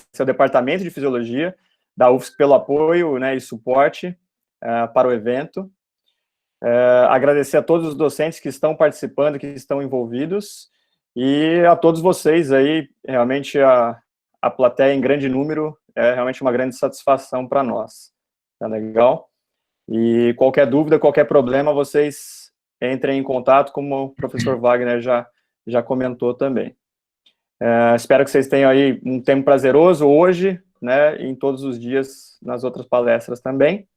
agradecer ao Departamento de Fisiologia da UFSC pelo apoio, né, e suporte para o evento. Agradecer a todos os docentes que estão participando, que estão envolvidos, e a todos vocês aí, realmente a plateia em grande número, é realmente uma grande satisfação para nós. Tá legal? E qualquer dúvida, qualquer problema, vocês entrem em contato, como o professor Wagner já comentou também. Espero que vocês tenham aí um tempo prazeroso hoje, né, e em todos os dias nas outras palestras também.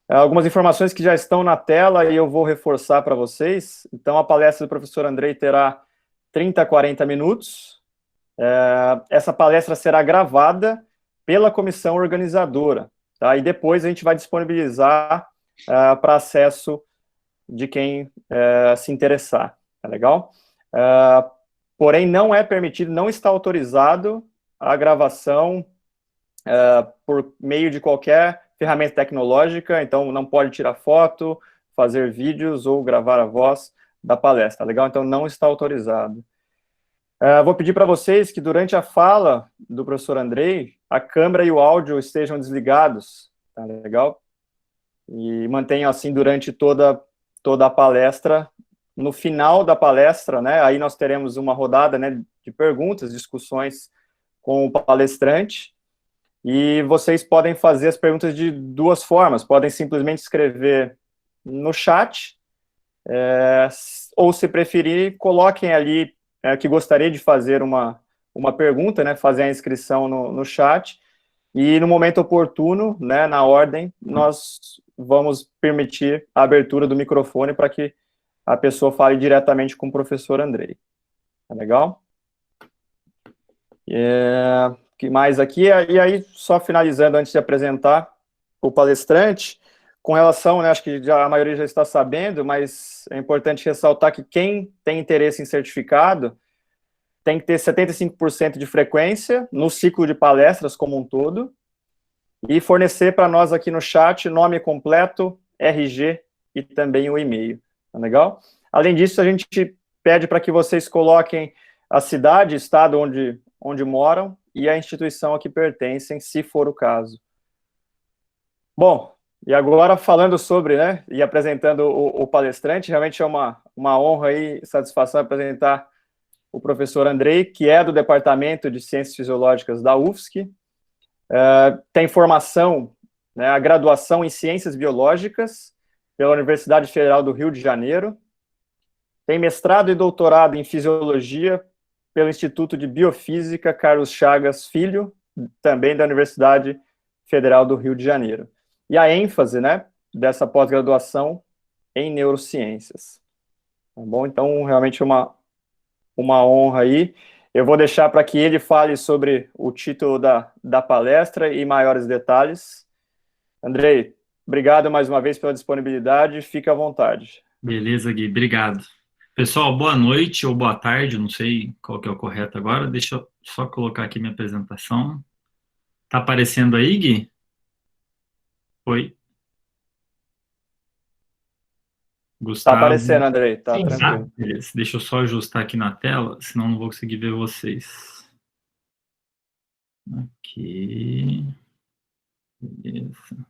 Algumas informações que já estão na tela e eu vou reforçar para vocês. Então, a palestra do professor Andrei terá 30 a 40 minutos. Essa palestra será gravada pela comissão organizadora, tá? E depois a gente vai disponibilizar para acesso de quem se interessar, tá legal? Porém, não é permitido, não está autorizado a gravação por meio de qualquer ferramenta tecnológica, então não pode tirar foto, fazer vídeos ou gravar a voz da palestra, tá legal? Então não está autorizado. Vou pedir para vocês que durante a fala do professor Andrei, a câmera e o áudio estejam desligados, tá legal? E mantenham assim durante toda a palestra. No final da palestra, né, aí nós teremos uma rodada, né, de perguntas, discussões com o palestrante, e vocês podem fazer as perguntas de duas formas, podem simplesmente escrever no chat, ou se preferir, coloquem ali que gostaria de fazer uma pergunta, né, fazer a inscrição no chat, e no momento oportuno, né, na ordem, nós vamos permitir a abertura do microfone para que a pessoa fale diretamente com o professor Andrei. Tá legal? Que mais aqui? E aí, só finalizando, antes de apresentar o palestrante, com relação, né, acho que a maioria já está sabendo, mas é importante ressaltar que quem tem interesse em certificado tem que ter 75% de frequência no ciclo de palestras como um todo, e fornecer para nós aqui no chat nome completo, RG e também o e-mail. Tá legal? Além disso, a gente pede para que vocês coloquem a cidade, estado onde moram e a instituição a que pertencem, se for o caso. Bom, e agora falando sobre, né, e apresentando o palestrante, realmente é uma honra e satisfação apresentar o professor Andrei, que é do Departamento de Ciências Fisiológicas da UFSC, tem formação, né, a graduação em Ciências Biológicas pela Universidade Federal do Rio de Janeiro, tem mestrado e doutorado em Fisiologia pelo Instituto de Biofísica Carlos Chagas Filho, também da Universidade Federal do Rio de Janeiro. E a ênfase, né, dessa pós-graduação em neurociências. Tá bom? Então, realmente uma honra aí. Eu vou deixar para que ele fale sobre o título da palestra e maiores detalhes. Andrei, obrigado mais uma vez pela disponibilidade, fique à vontade. Beleza, Gui, obrigado. Pessoal, boa noite ou boa tarde, não sei qual que é o correto agora, deixa eu só colocar aqui minha apresentação. Tá aparecendo aí, Gui? Oi? Gustavo? Tá aparecendo, Andrei, tá Sim, tranquilo. Beleza, deixa eu só ajustar aqui na tela, senão não vou conseguir ver vocês. Aqui. Beleza.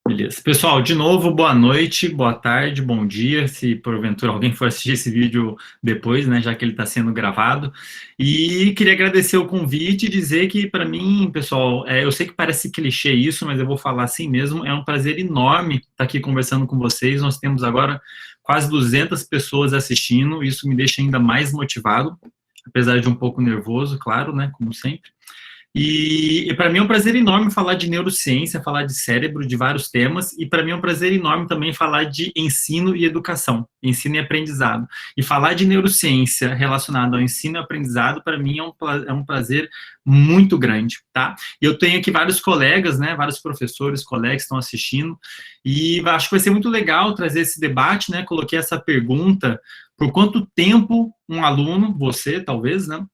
Beleza. Pessoal, de novo, boa noite, boa tarde, bom dia, se porventura alguém for assistir esse vídeo depois, né, já que ele está sendo gravado. E queria agradecer o convite e dizer que, para mim, pessoal, eu sei que parece clichê isso, mas eu vou falar assim mesmo, é um prazer enorme estar aqui conversando com vocês. Nós temos agora quase 200 pessoas assistindo, isso me deixa ainda mais motivado, apesar de um pouco nervoso, claro, né, como sempre. E para mim é um prazer enorme falar de neurociência, falar de cérebro, de vários temas, e para mim é um prazer enorme também falar de ensino e educação, ensino e aprendizado. E falar de neurociência relacionada ao ensino e aprendizado, para mim é um prazer muito grande, tá? E eu tenho aqui vários colegas, né, vários professores, colegas que estão assistindo, e acho que vai ser muito legal trazer esse debate, né, coloquei essa pergunta, por quanto tempo um aluno, você talvez, né,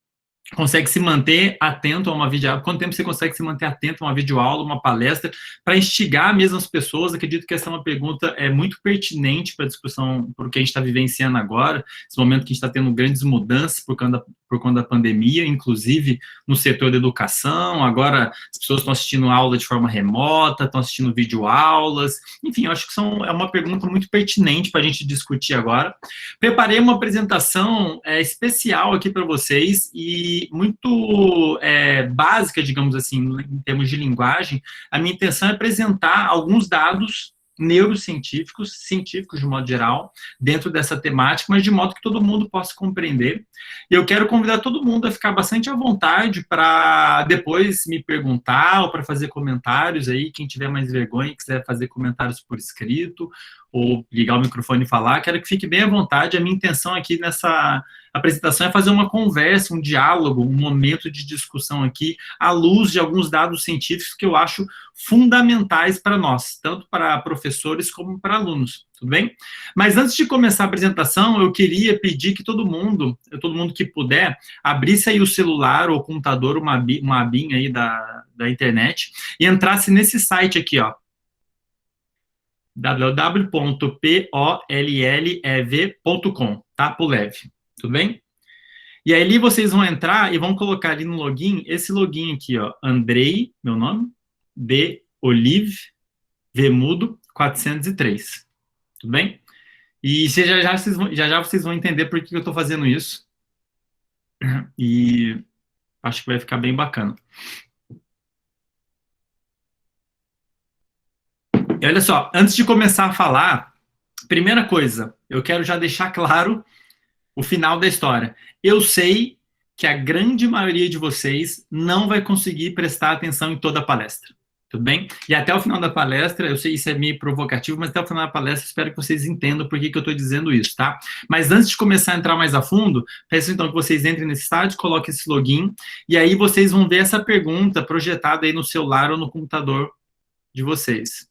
consegue se manter atento a uma videoaula, quanto tempo você consegue se manter atento a uma videoaula, uma palestra, para instigar mesmo as pessoas. Acredito que essa é uma pergunta muito pertinente para a discussão, por que a gente está vivenciando agora, esse momento que a gente está tendo grandes mudanças por por conta da pandemia, inclusive no setor da educação. Agora as pessoas estão assistindo aula de forma remota, estão assistindo videoaulas. Enfim, eu acho que é uma pergunta muito pertinente para a gente discutir agora. Preparei uma apresentação especial aqui para vocês e muito básica, digamos assim, em termos de linguagem. A minha intenção é apresentar alguns dados neurocientíficos, científicos de modo geral, dentro dessa temática, mas de modo que todo mundo possa compreender. E eu quero convidar todo mundo a ficar bastante à vontade para depois me perguntar ou para fazer comentários aí, quem tiver mais vergonha e quiser fazer comentários por escrito ou ligar o microfone e falar, quero que fique bem à vontade. A minha intenção aqui nessa apresentação é fazer uma conversa, um diálogo, um momento de discussão aqui, à luz de alguns dados científicos que eu acho fundamentais para nós, tanto para professores como para alunos, tudo bem? Mas antes de começar a apresentação, eu queria pedir que todo mundo que puder, abrisse aí o celular ou o computador, uma abinha aí da internet, e entrasse nesse site aqui, ó, www.pollev.com, tá? Pollev, tudo bem? E aí ali vocês vão entrar e vão colocar ali no login, esse login aqui, ó, Andrei, meu nome, de Olive, Vemudo, 403, tudo bem? E já vocês vão entender por que eu estou fazendo isso, e acho que vai ficar bem bacana. E olha só, antes de começar a falar, primeira coisa, eu quero já deixar claro o final da história. Eu sei que a grande maioria de vocês não vai conseguir prestar atenção em toda a palestra, tudo bem? E até o final da palestra, eu sei isso é meio provocativo, mas até o final da palestra espero que vocês entendam por que eu estou dizendo isso, tá? Mas antes de começar a entrar mais a fundo, peço então que vocês entrem nesse site, coloquem esse login, e aí vocês vão ver essa pergunta projetada aí no celular ou no computador de vocês.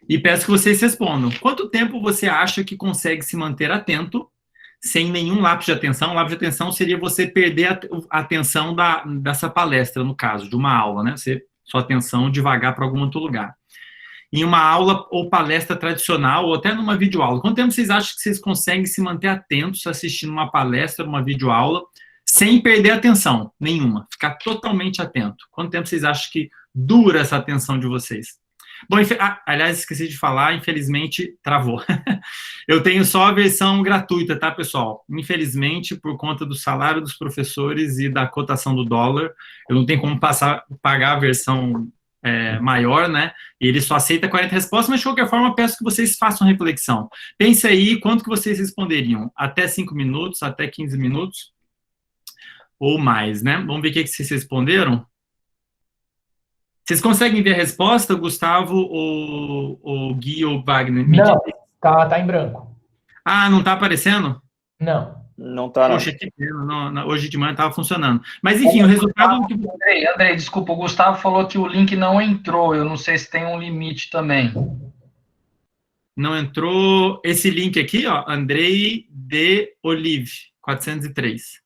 E peço que vocês respondam. Quanto tempo você acha que consegue se manter atento sem nenhum lapso de atenção? O lapso de atenção seria você perder a atenção dessa palestra, no caso, de uma aula, né? Sua atenção devagar para algum outro lugar. Em uma aula ou palestra tradicional, ou até numa videoaula. Quanto tempo vocês acham que vocês conseguem se manter atentos assistindo uma palestra, uma videoaula, sem perder a atenção nenhuma? Ficar totalmente atento. Quanto tempo vocês acham que dura essa atenção de vocês? Bom, aliás, esqueci de falar, infelizmente, travou. Eu tenho só a versão gratuita, tá, pessoal? Infelizmente, por conta do salário dos professores e da cotação do dólar, eu não tenho como pagar a versão maior, né? E ele só aceita 40 respostas, mas de qualquer forma, peço que vocês façam reflexão. Pense aí, quanto que vocês responderiam? Até 5 minutos, até 15 minutos? Ou mais, né? Vamos ver o que vocês responderam? Vocês conseguem ver a resposta, Gustavo, ou Gui, ou Wagner? Não, tá em branco. Ah, não tá aparecendo? Não. Não tá, não. Poxa, que pena, hoje de manhã estava funcionando. Mas, enfim, o resultado... Andrei, desculpa, o Gustavo falou que o link não entrou, eu não sei se tem um limite também. Não entrou esse link aqui, ó, Andrei de Olive, 403.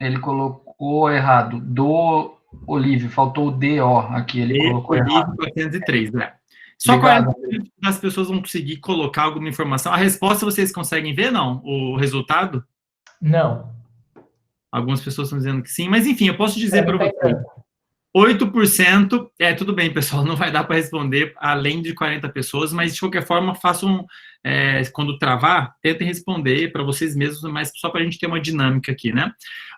Ele colocou errado, do Olive, faltou o DO aqui, ele colocou errado. 403, né? Só 40% das pessoas vão conseguir colocar alguma informação. A resposta vocês conseguem ver, não? O resultado? Não. Algumas pessoas estão dizendo que sim, mas enfim, eu posso dizer para vocês. 8%, tudo bem, pessoal, não vai dar para responder além de 40 pessoas, mas de qualquer forma, façam, quando travar, tentem responder para vocês mesmos, mas só para a gente ter uma dinâmica aqui, né?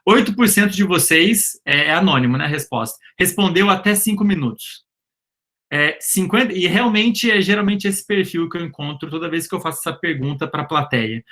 8% de vocês, é anônimo, né, a resposta, respondeu até 5 minutos. 50, e realmente é geralmente esse perfil que eu encontro toda vez que eu faço essa pergunta para a plateia.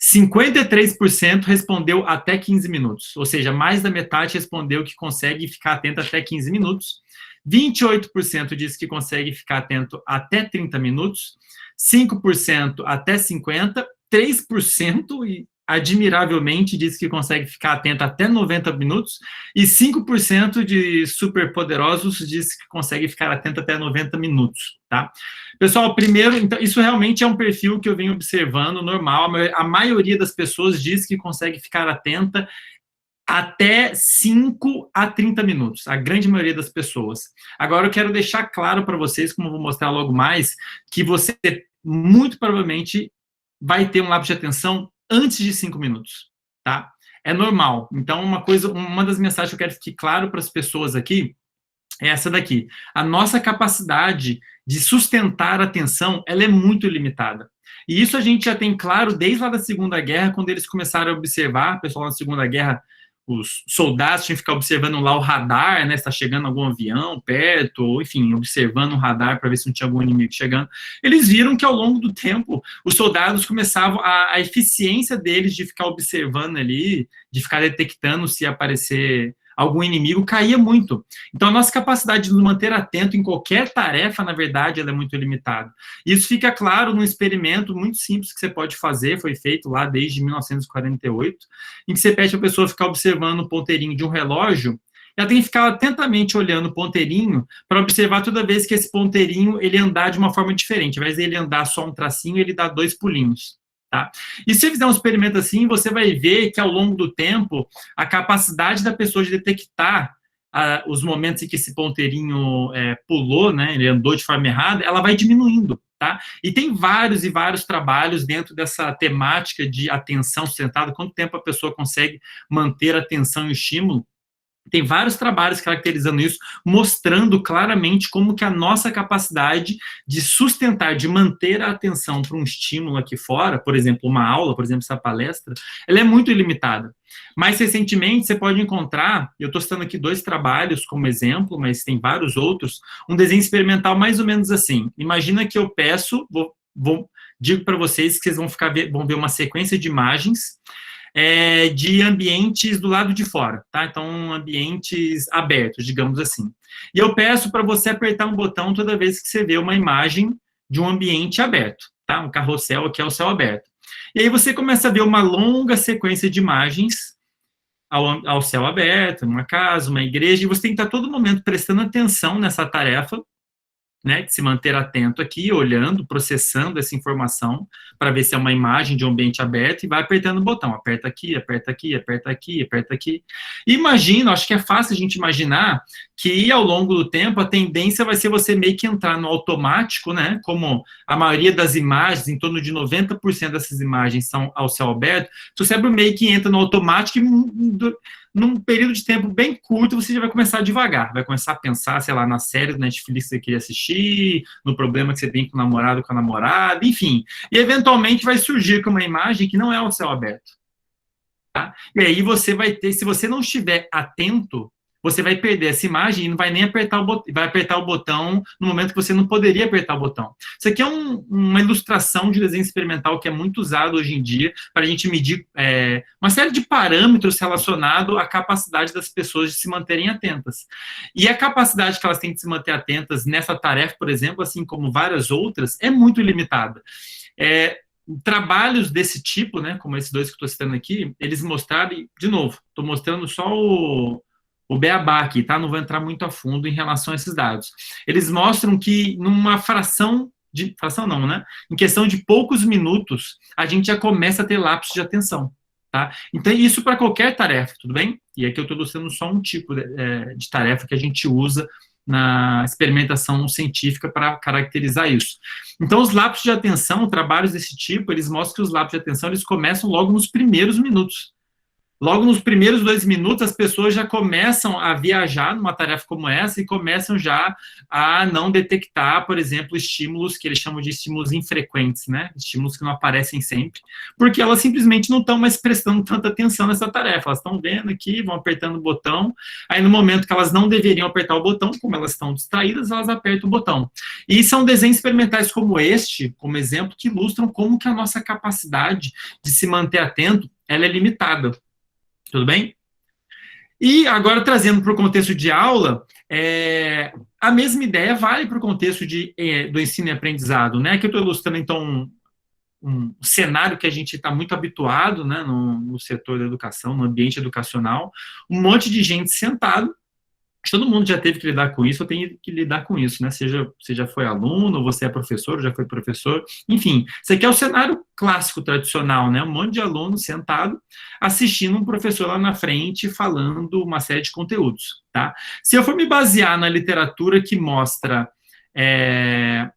53% respondeu até 15 minutos, ou seja, mais da metade respondeu que consegue ficar atento até 15 minutos, 28% disse que consegue ficar atento até 30 minutos, 5% até 50, 3% e admiravelmente diz que consegue ficar atento até 90 minutos, e 5% de superpoderosos diz que consegue ficar atento até 90 minutos, tá? Pessoal, primeiro, então, isso realmente é um perfil que eu venho observando, normal, a maioria das pessoas diz que consegue ficar atenta até 5 a 30 minutos, a grande maioria das pessoas. Agora, eu quero deixar claro para vocês, como eu vou mostrar logo mais, que você muito provavelmente vai ter um lapso de atenção antes de 5 minutos, tá? É normal. Então, uma das mensagens que eu quero que fique claro para as pessoas aqui é essa daqui. A nossa capacidade de sustentar a atenção, ela é muito limitada. E isso a gente já tem claro desde lá da Segunda Guerra, quando eles começaram a observar, o pessoal na Segunda Guerra, os soldados tinham que ficar observando lá o radar, né, se está chegando algum avião perto, ou enfim, observando o radar para ver se não tinha algum inimigo chegando. Eles viram que ao longo do tempo, os soldados começavam, a eficiência deles de ficar observando ali, de ficar detectando se ia aparecer algum inimigo, caía muito. Então, a nossa capacidade de nos manter atento em qualquer tarefa, na verdade, ela é muito limitada. Isso fica claro num experimento muito simples que você pode fazer, foi feito lá desde 1948, em que você pede para a pessoa ficar observando o ponteirinho de um relógio, ela tem que ficar atentamente olhando o ponteirinho para observar toda vez que esse ponteirinho ele andar de uma forma diferente. Ao invés de ele andar só um tracinho, ele dá 2 pulinhos. Tá? E se você fizer um experimento assim, você vai ver que ao longo do tempo, a capacidade da pessoa de detectar os momentos em que esse ponteirinho pulou, né, ele andou de forma errada, ela vai diminuindo. Tá? E tem vários e vários trabalhos dentro dessa temática de atenção sustentada, quanto tempo a pessoa consegue manter a atenção e o estímulo. Tem vários trabalhos caracterizando isso, mostrando claramente como que a nossa capacidade de sustentar, de manter a atenção para um estímulo aqui fora, por exemplo, uma aula, por exemplo, essa palestra, ela é muito ilimitada. Mais recentemente, você pode encontrar, eu estou citando aqui 2 trabalhos como exemplo, mas tem vários outros, um desenho experimental mais ou menos assim. Imagina que eu peço, digo para vocês que vocês vão ver uma sequência de imagens, de ambientes do lado de fora, tá? Então, ambientes abertos, digamos assim. E eu peço para você apertar um botão toda vez que você vê uma imagem de um ambiente aberto, tá? Um carrossel aqui é o céu aberto. E aí você começa a ver uma longa sequência de imagens ao céu aberto, numa casa, uma igreja, e você tem que estar todo momento prestando atenção nessa tarefa, né, de se manter atento aqui, olhando, processando essa informação, para ver se é uma imagem de um ambiente aberto, e vai apertando o botão, aperta aqui, aperta aqui, aperta aqui, aperta aqui. E imagina, acho que é fácil a gente imaginar que ao longo do tempo a tendência vai ser você meio que entrar no automático, né, como a maioria das imagens, em torno de 90% dessas imagens são ao céu aberto, seu cérebro meio que entra no automático e num período de tempo bem curto, você já vai começar devagar, vai começar a pensar, sei lá, na série do Netflix que você queria assistir, no problema que você tem com o namorado, com a namorada, enfim. E, eventualmente, vai surgir com uma imagem que não é ao céu aberto. Tá? E aí você vai ter, se você não estiver atento, você vai perder essa imagem e não vai nem apertar o botão, vai apertar o botão no momento que você não poderia apertar o botão. Isso aqui é uma ilustração de desenho experimental que é muito usado hoje em dia para a gente medir uma série de parâmetros relacionados à capacidade das pessoas de se manterem atentas. E a capacidade que elas têm de se manter atentas nessa tarefa, por exemplo, assim como várias outras, é muito limitada. Trabalhos desse tipo, né, como esses 2 que eu estou citando aqui, eles mostraram, de novo, estou mostrando só o beabá aqui, tá? Não vou entrar muito a fundo em relação a esses dados. Eles mostram que numa fração não, né? Em questão de poucos minutos, a gente já começa a ter lapsos de atenção, tá? Então, isso para qualquer tarefa, tudo bem? E aqui eu estou mostrando só um tipo de tarefa que a gente usa na experimentação científica para caracterizar isso. Então, os lapsos de atenção, trabalhos desse tipo, eles mostram que os lapsos de atenção, eles começam logo nos primeiros minutos. Logo nos primeiros 2 minutos, as pessoas já começam a viajar numa tarefa como essa e começam já a não detectar, por exemplo, estímulos que eles chamam de estímulos infrequentes, né? Estímulos que não aparecem sempre, porque elas simplesmente não estão mais prestando tanta atenção nessa tarefa. Elas estão vendo aqui, vão apertando o botão, aí no momento que elas não deveriam apertar o botão, como elas estão distraídas, elas apertam o botão. E são desenhos experimentais como este, como exemplo, que ilustram como que a nossa capacidade de se manter atento, ela é limitada. Tudo bem? E agora, trazendo para o contexto de aula, a mesma ideia vale para o contexto do ensino e aprendizado, né? Aqui eu estou ilustrando, então, um cenário que a gente está muito habituado, né, no setor da educação, no ambiente educacional, um monte de gente sentado. Todo mundo já teve que lidar com isso, eu tenho que lidar com isso, né? Você já foi aluno, você é professor, já foi professor, enfim. Isso aqui é o cenário clássico, tradicional, né? Um monte de aluno sentado, assistindo um professor lá na frente, falando uma série de conteúdos, tá? Se eu for me basear na literatura que mostra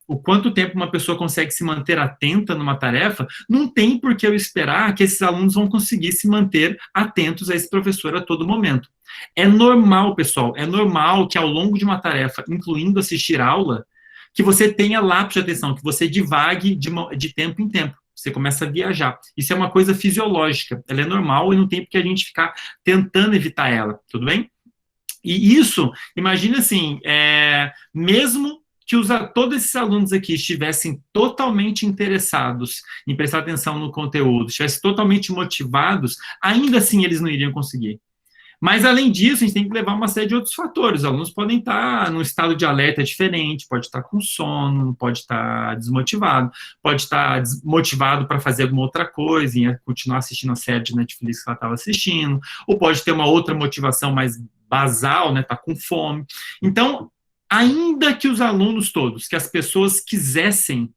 o quanto tempo uma pessoa consegue se manter atenta numa tarefa, não tem por que eu esperar que esses alunos vão conseguir se manter atentos a esse professor a todo momento. É normal, pessoal, é normal que ao longo de uma tarefa, incluindo assistir aula, que você tenha lapso de atenção, que você divague de tempo em tempo. Você começa a viajar. Isso é uma coisa fisiológica, ela é normal e não tem por que a gente ficar tentando evitar ela, tudo bem? E isso, imagina assim, mesmo que todos esses alunos aqui estivessem totalmente interessados em prestar atenção no conteúdo, estivessem totalmente motivados, ainda assim eles não iriam conseguir. Mas, além disso, a gente tem que levar uma série de outros fatores. Os alunos podem estar num estado de alerta diferente, pode estar com sono, pode estar desmotivado, pode estar desmotivado para fazer alguma outra coisa, e continuar assistindo a série de Netflix que ela estava assistindo, ou pode ter uma outra motivação mais basal, né, tá com fome. Então, ainda que os alunos todos, que as pessoas quisessem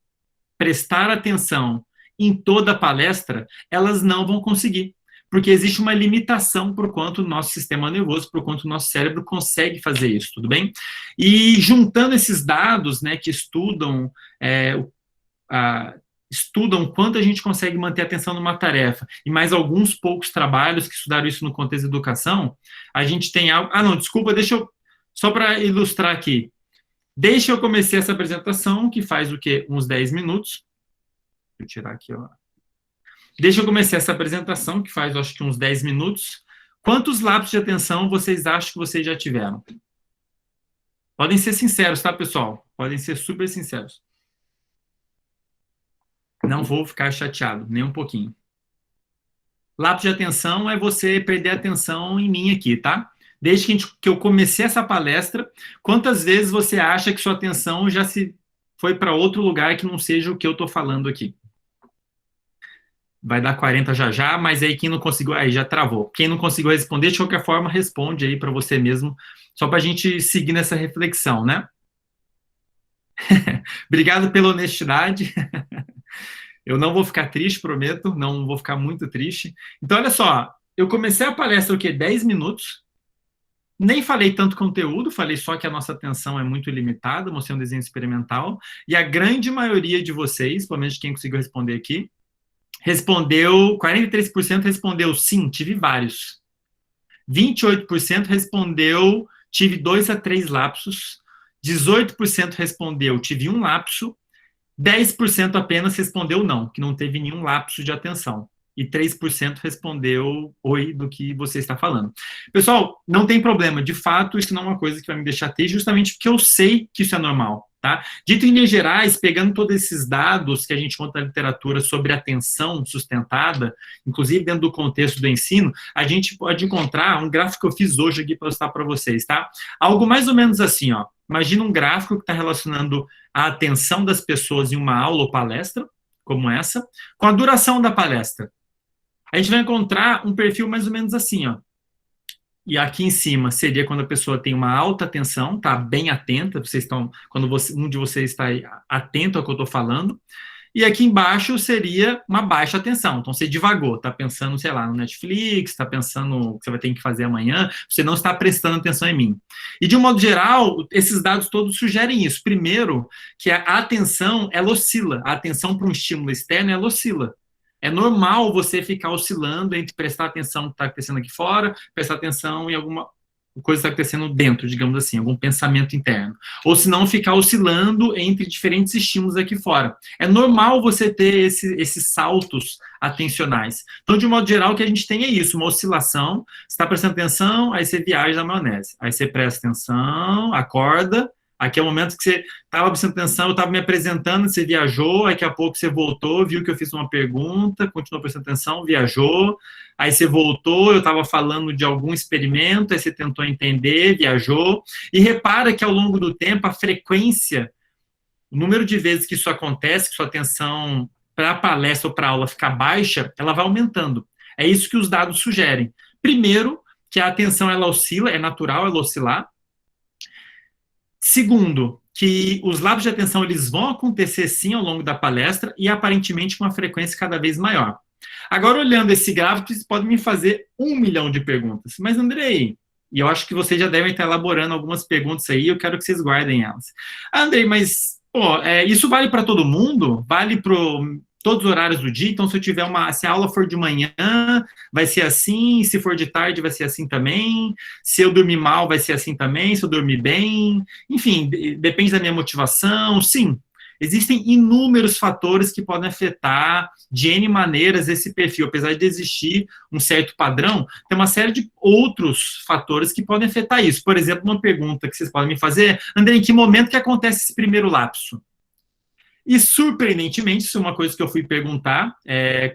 prestar atenção em toda a palestra, elas não vão conseguir. Porque existe uma limitação por quanto o nosso sistema nervoso, por quanto o nosso cérebro consegue fazer isso, tudo bem? E juntando esses dados, né, que estudam quanto a gente consegue manter a atenção numa tarefa, e mais alguns poucos trabalhos que estudaram isso no contexto da educação, a gente tem algo... Só para ilustrar aqui. Deixa eu começar essa apresentação, que faz o quê? Uns 10 minutos. Deixa eu tirar aqui, ó. Deixa eu começar essa apresentação, que faz, acho que uns 10 minutos. Quantos lapsos de atenção vocês acham que vocês já tiveram? Podem ser sinceros, tá, pessoal? Podem ser super sinceros. Não vou ficar chateado, nem um pouquinho. Lapso de atenção é você perder a atenção em mim aqui, tá? Desde que eu comecei essa palestra, quantas vezes você acha que sua atenção já se foi para outro lugar que não seja o que eu estou falando aqui? Vai dar 40 já já, mas aí quem não conseguiu, aí já travou. Quem não conseguiu responder, de qualquer forma, responde aí para você mesmo, só para a gente seguir nessa reflexão, né? Obrigado pela honestidade. Eu não vou ficar triste, prometo, não vou ficar muito triste. Então, olha só, eu comecei a palestra, 10 minutos, nem falei tanto conteúdo, falei só que a nossa atenção é muito limitada, mostrei um desenho experimental, e a grande maioria de vocês, pelo menos quem conseguiu responder aqui, 43% respondeu sim, tive vários. 28% respondeu, tive 2 a 3 lapsos. 18% respondeu, tive um lapso. 10% apenas respondeu não, que não teve nenhum lapso de atenção. E 3% respondeu oi do que você está falando. Pessoal, não tem problema. De fato, isso não é uma coisa que vai me deixar triste, justamente porque eu sei que isso é normal. Tá? Dito em linhas gerais, pegando todos esses dados que a gente conta na literatura sobre atenção sustentada, inclusive dentro do contexto do ensino, a gente pode encontrar um gráfico que eu fiz hoje aqui para mostrar para vocês, tá? Algo mais ou menos assim, ó. Imagina um gráfico que está relacionando a atenção das pessoas em uma aula ou palestra, como essa, com a duração da palestra. A gente vai encontrar um perfil mais ou menos assim, ó. E aqui em cima seria quando a pessoa tem uma alta atenção, tá bem atenta, quando um de vocês está atento ao que eu estou falando. E aqui embaixo seria uma baixa atenção. Então, você divagou, está pensando, sei lá, no Netflix, está pensando o que você vai ter que fazer amanhã, você não está prestando atenção em mim. E, de um modo geral, esses dados todos sugerem isso. Primeiro, que a atenção, ela oscila. A atenção para um estímulo externo, ela oscila. É normal você ficar oscilando entre prestar atenção no que está acontecendo aqui fora, prestar atenção em alguma coisa que está acontecendo dentro, digamos assim, algum pensamento interno. Ou se não, ficar oscilando entre diferentes estímulos aqui fora. É normal você ter esses saltos atencionais. Então, de um modo geral, o que a gente tem é isso, uma oscilação. Você está prestando atenção, aí você viaja na maionese. Aí você presta atenção, acorda. Aqui é o momento que você estava prestando atenção, eu estava me apresentando, você viajou, aí daqui a pouco você voltou, viu que eu fiz uma pergunta, continuou prestando atenção, viajou, aí você voltou, eu estava falando de algum experimento, aí você tentou entender, viajou, e repara que ao longo do tempo a frequência, o número de vezes que isso acontece, que sua atenção para a palestra ou para a aula ficar baixa, ela vai aumentando. É isso que os dados sugerem. Primeiro, que a atenção ela oscila, é natural ela oscilar. Segundo, que os lapsos de atenção eles vão acontecer sim ao longo da palestra e aparentemente com uma frequência cada vez maior. Agora, olhando esse gráfico, vocês podem me fazer 1 milhão de perguntas. Mas, Andrei, E eu acho que vocês já devem estar elaborando algumas perguntas aí, eu quero que vocês guardem elas. Andrei, mas isso vale para todo mundo? Vale para todos os horários do dia? Então, se a aula for de manhã, vai ser assim, se for de tarde, vai ser assim também, se eu dormir mal, vai ser assim também, se eu dormir bem, enfim, depende da minha motivação, sim. Existem inúmeros fatores que podem afetar de N maneiras esse perfil. Apesar de existir um certo padrão, tem uma série de outros fatores que podem afetar isso. Por exemplo, uma pergunta que vocês podem me fazer: André, em que momento que acontece esse primeiro lapso? E, surpreendentemente, isso é uma coisa que eu fui perguntar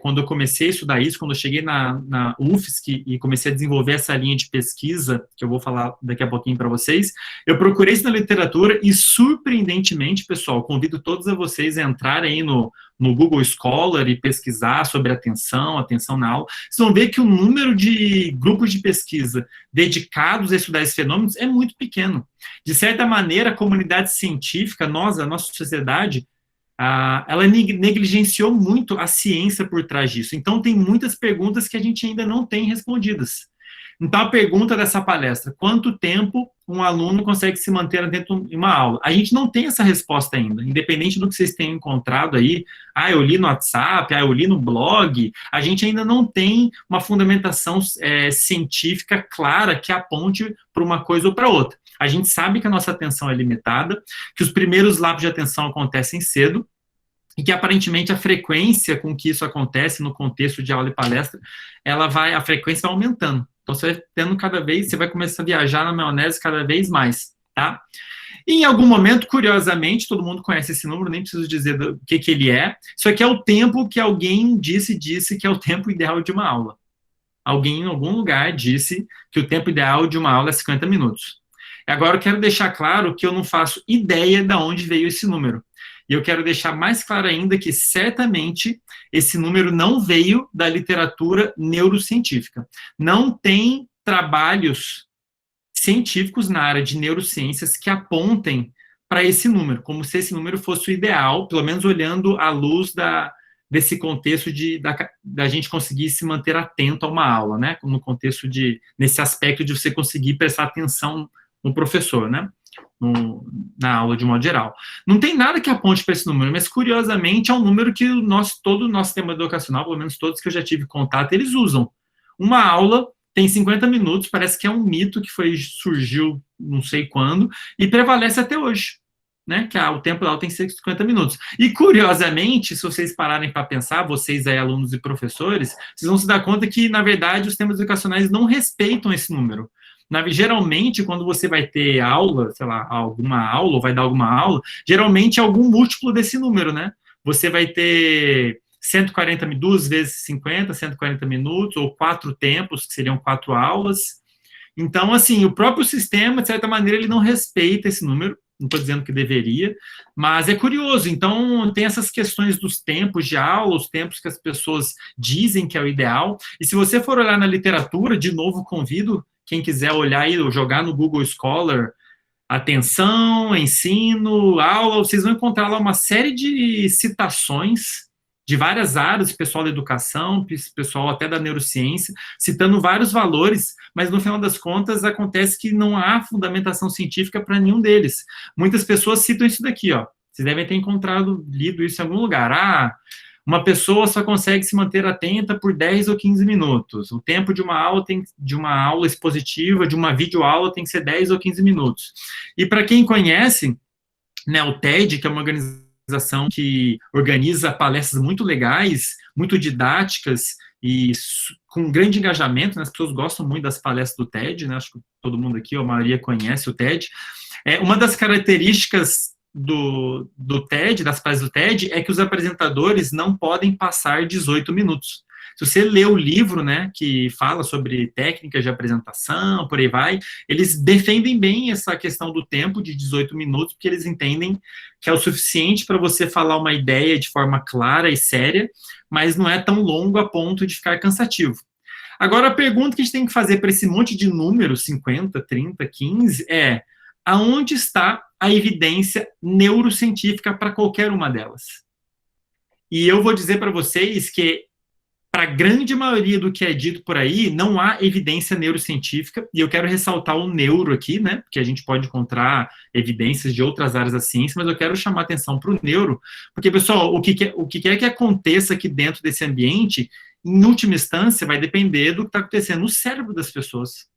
quando eu comecei a estudar isso, quando eu cheguei na UFSC e comecei a desenvolver essa linha de pesquisa, que eu vou falar daqui a pouquinho para vocês. Eu procurei isso na literatura e, surpreendentemente, pessoal, convido todos a vocês a entrarem aí no Google Scholar e pesquisar sobre atenção na aula. Vocês vão ver que o número de grupos de pesquisa dedicados a estudar esses fenômenos é muito pequeno. De certa maneira, a comunidade científica, a nossa sociedade, ela negligenciou muito a ciência por trás disso. Então, tem muitas perguntas que a gente ainda não tem respondidas. Então, a pergunta dessa palestra: quanto tempo um aluno consegue se manter dentro de uma aula? A gente não tem essa resposta ainda, independente do que vocês tenham encontrado aí. Eu li no WhatsApp, eu li no blog. A gente ainda não tem uma fundamentação científica clara que aponte para uma coisa ou para outra. A gente sabe que a nossa atenção é limitada, que os primeiros lapsos de atenção acontecem cedo, e que aparentemente a frequência com que isso acontece no contexto de aula e palestra, a frequência vai aumentando. Então você vai começar a viajar na maionese cada vez mais, tá? E em algum momento, curiosamente, todo mundo conhece esse número, nem preciso dizer do que ele é. Isso aqui é o tempo que alguém disse que é o tempo ideal de uma aula. Alguém em algum lugar disse que o tempo ideal de uma aula é 50 minutos. Agora eu quero deixar claro que eu não faço ideia de onde veio esse número. E eu quero deixar mais claro ainda que, certamente, esse número não veio da literatura neurocientífica. Não tem trabalhos científicos na área de neurociências que apontem para esse número, como se esse número fosse o ideal, pelo menos olhando à luz desse contexto da gente conseguir se manter atento a uma aula, né? No contexto nesse aspecto de você conseguir prestar atenção no professor, né? Na aula de modo geral. Não tem nada que aponte para esse número, mas curiosamente é um número que todo o nosso sistema educacional, pelo menos todos que eu já tive contato, eles usam. Uma aula tem 50 minutos, parece que é um mito que surgiu não sei quando, e prevalece até hoje, né? Que o tempo da aula tem 50 minutos. E curiosamente, se vocês pararem para pensar, vocês aí, alunos e professores, vocês vão se dar conta que, na verdade, os sistemas educacionais não respeitam esse número. Geralmente, quando você vai ter aula, sei lá, alguma aula, ou vai dar alguma aula, geralmente é algum múltiplo desse número, né? Você vai ter 2 vezes 50, 140 minutos, ou 4 tempos, que seriam 4 aulas. Então, assim, o próprio sistema, de certa maneira, ele não respeita esse número. Não estou dizendo que deveria, mas é curioso. Então, tem essas questões dos tempos de aula, os tempos que as pessoas dizem que é o ideal. E se você for olhar na literatura, de novo, convido quem quiser olhar aí, ou jogar no Google Scholar, atenção, ensino, aula, vocês vão encontrar lá uma série de citações de várias áreas, pessoal da educação, pessoal até da neurociência, citando vários valores, mas no final das contas acontece que não há fundamentação científica para nenhum deles. Muitas pessoas citam isso daqui, ó. Vocês devem ter lido isso em algum lugar. Uma pessoa só consegue se manter atenta por 10 ou 15 minutos. O tempo de uma aula expositiva, de uma videoaula, tem que ser 10 ou 15 minutos. E para quem conhece, né, o TED, que é uma organização que organiza palestras muito legais, muito didáticas e com grande engajamento, né, as pessoas gostam muito das palestras do TED, né, acho que todo mundo aqui, a maioria conhece o TED. Uma das características do TED, das palestras do TED, é que os apresentadores não podem passar 18 minutos. Se você lê o livro, né, que fala sobre técnicas de apresentação, por aí vai, eles defendem bem essa questão do tempo de 18 minutos, porque eles entendem que é o suficiente para você falar uma ideia de forma clara e séria, mas não é tão longo a ponto de ficar cansativo. Agora, a pergunta que a gente tem que fazer para esse monte de números, 50, 30, 15, é: aonde está a evidência neurocientífica para qualquer uma delas? E eu vou dizer para vocês que para a grande maioria do que é dito por aí, não há evidência neurocientífica, e eu quero ressaltar o neuro aqui, né, porque a gente pode encontrar evidências de outras áreas da ciência, mas eu quero chamar atenção para o neuro, porque, pessoal, o que quer que aconteça aqui dentro desse ambiente, em última instância, vai depender do que está acontecendo no cérebro das pessoas.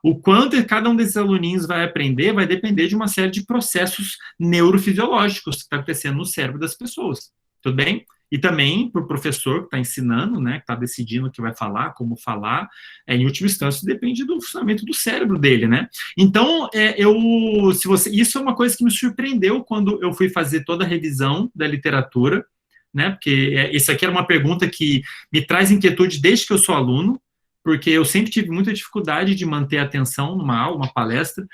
O quanto cada um desses aluninhos vai aprender vai depender de uma série de processos neurofisiológicos que está acontecendo no cérebro das pessoas, tudo bem? E também para o professor que está ensinando, né, que está decidindo o que vai falar, como falar, em última instância, depende do funcionamento do cérebro dele, né? Então, isso é uma coisa que me surpreendeu quando eu fui fazer toda a revisão da literatura, né? Porque isso aqui era uma pergunta que me traz inquietude desde que eu sou aluno, porque eu sempre tive muita dificuldade de manter a atenção numa aula, uma palestra.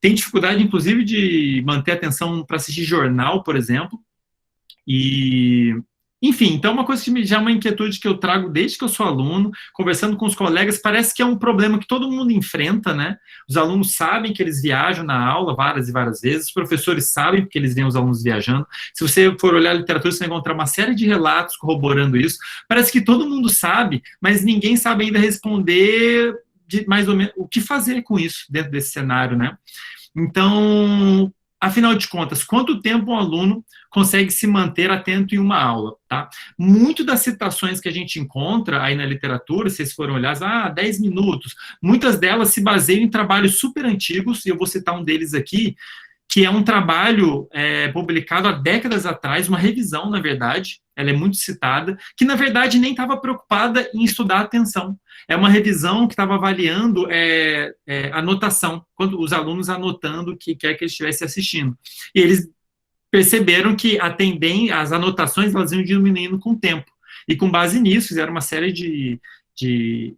Tenho dificuldade, inclusive, de manter a atenção para assistir jornal, por exemplo. Enfim, então uma coisa que já é uma inquietude que eu trago desde que eu sou aluno, conversando com os colegas, parece que é um problema que todo mundo enfrenta, né? Os alunos sabem que eles viajam na aula várias e várias vezes, os professores sabem porque eles veem os alunos viajando. Se você for olhar a literatura, você vai encontrar uma série de relatos corroborando isso. Parece que todo mundo sabe, mas ninguém sabe ainda responder mais ou menos o que fazer com isso dentro desse cenário, né? Então, afinal de contas, quanto tempo um aluno consegue se manter atento em uma aula, tá? Muito das citações que a gente encontra aí na literatura, se vocês forem olhar, 10 minutos, muitas delas se baseiam em trabalhos super antigos, e eu vou citar um deles aqui, que é um trabalho publicado há décadas atrás, uma revisão, na verdade, ela é muito citada, que, na verdade, nem estava preocupada em estudar a atenção. É uma revisão que estava avaliando anotação, quando os alunos anotando o que quer que eles estivessem assistindo. E eles perceberam que as anotações elas iam diminuindo com o tempo. E, com base nisso, fizeram uma série de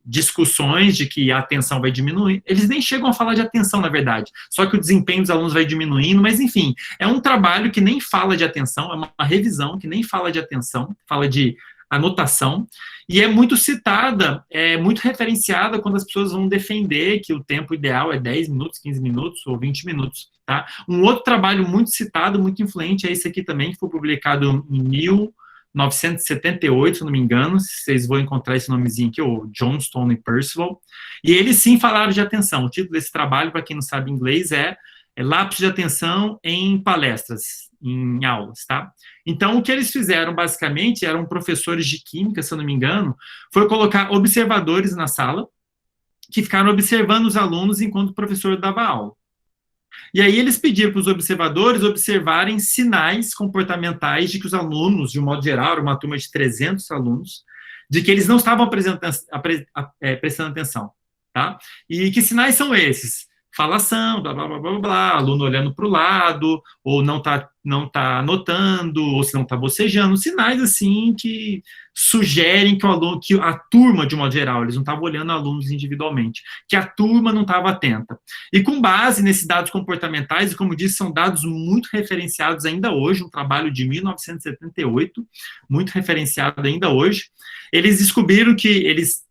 discussões de que a atenção vai diminuir. Eles nem chegam a falar de atenção, na verdade, só que o desempenho dos alunos vai diminuindo, mas, enfim, é um trabalho que nem fala de atenção, é uma revisão que nem fala de atenção, fala de anotação, e é muito citada, é muito referenciada quando as pessoas vão defender que o tempo ideal é 10 minutos, 15 minutos ou 20 minutos, tá? Um outro trabalho muito citado, muito influente, é esse aqui também, que foi publicado em 1978, se não me engano, vocês vão encontrar esse nomezinho aqui, o Johnstone e Percival, e eles sim falaram de atenção. O título desse trabalho, para quem não sabe inglês, é Lapsos de Atenção em Palestras, em aulas, tá? Então, o que eles fizeram, basicamente, eram professores de química, se eu não me engano, foi colocar observadores na sala, que ficaram observando os alunos enquanto o professor dava aula. E aí eles pediram para os observadores observarem sinais comportamentais de que os alunos, de um modo geral, era uma turma de 300 alunos, de que eles não estavam prestando atenção, tá? E que sinais são esses? Falação, blá, blá, blá, blá, blá, aluno olhando para o lado, ou não tá anotando, ou se não está bocejando, sinais assim que sugerem que o aluno, que a turma, de modo geral, eles não estavam olhando alunos individualmente, que a turma não estava atenta. E com base nesses dados comportamentais, e como disse, são dados muito referenciados ainda hoje, um trabalho de 1978, muito referenciado ainda hoje, eles descobriram que eles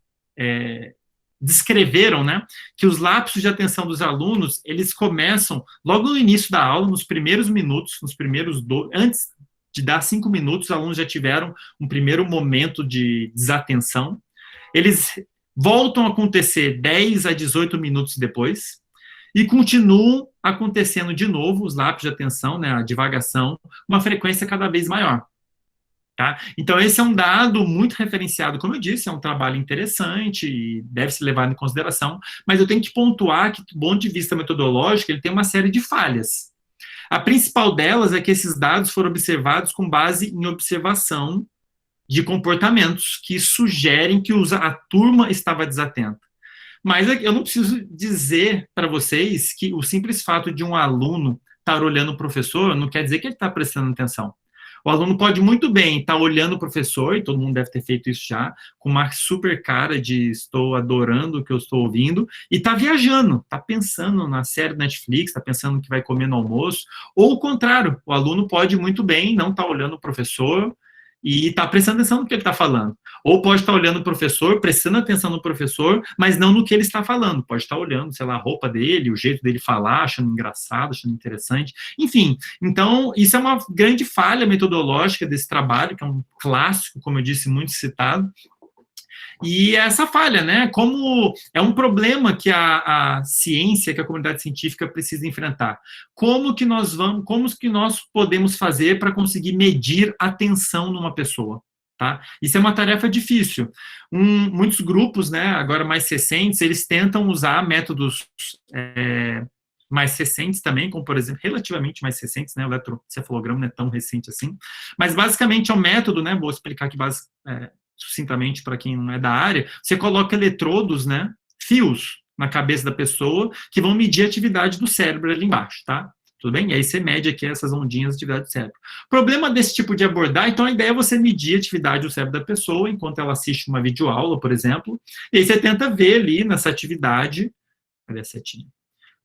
descreveram, né, que os lapsos de atenção dos alunos, eles começam logo no início da aula, nos primeiros minutos, antes de dar 5 minutos, os alunos já tiveram um primeiro momento de desatenção, eles voltam a acontecer 10 a 18 minutos depois, e continuam acontecendo de novo os lapsos de atenção, né, a divagação, uma frequência cada vez maior. Tá? Então, esse é um dado muito referenciado, como eu disse, é um trabalho interessante e deve ser levado em consideração, mas eu tenho que pontuar que, do ponto de vista metodológico, ele tem uma série de falhas. A principal delas é que esses dados foram observados com base em observação de comportamentos que sugerem que a turma estava desatenta. Mas eu não preciso dizer para vocês que o simples fato de um aluno estar olhando o professor não quer dizer que ele está prestando atenção. O aluno pode muito bem estar olhando o professor, e todo mundo deve ter feito isso já, com uma super cara de estou adorando o que eu estou ouvindo, e está viajando, está pensando na série Netflix, está pensando no que vai comer no almoço, ou o contrário, o aluno pode muito bem não estar olhando o professor e está prestando atenção no que ele está falando. Ou pode estar olhando o professor, prestando atenção no professor, mas não no que ele está falando. Pode estar olhando, sei lá, a roupa dele, o jeito dele falar, achando engraçado, achando interessante. Enfim, então, isso é uma grande falha metodológica desse trabalho, que é um clássico, como eu disse, muito citado. E essa falha, né? Como é um problema que a ciência, que a comunidade científica precisa enfrentar. Como que nós podemos fazer para conseguir medir a atenção numa pessoa? Tá? Isso é uma tarefa difícil. Muitos grupos, né, agora mais recentes, eles tentam usar métodos mais recentes também, como, por exemplo, relativamente mais recentes, né, o eletrocefalograma não é tão recente assim, mas basicamente é um método, né, vou explicar aqui sucintamente para quem não é da área, você coloca eletrodos, né, fios na cabeça da pessoa, que vão medir a atividade do cérebro ali embaixo, tá? Tudo bem? E aí você mede aqui essas ondinhas de atividade do cérebro. O problema desse tipo de abordagem, então a ideia é você medir a atividade do cérebro da pessoa enquanto ela assiste uma videoaula, por exemplo, e aí você tenta ver ali nessa atividade, cadê a setinha?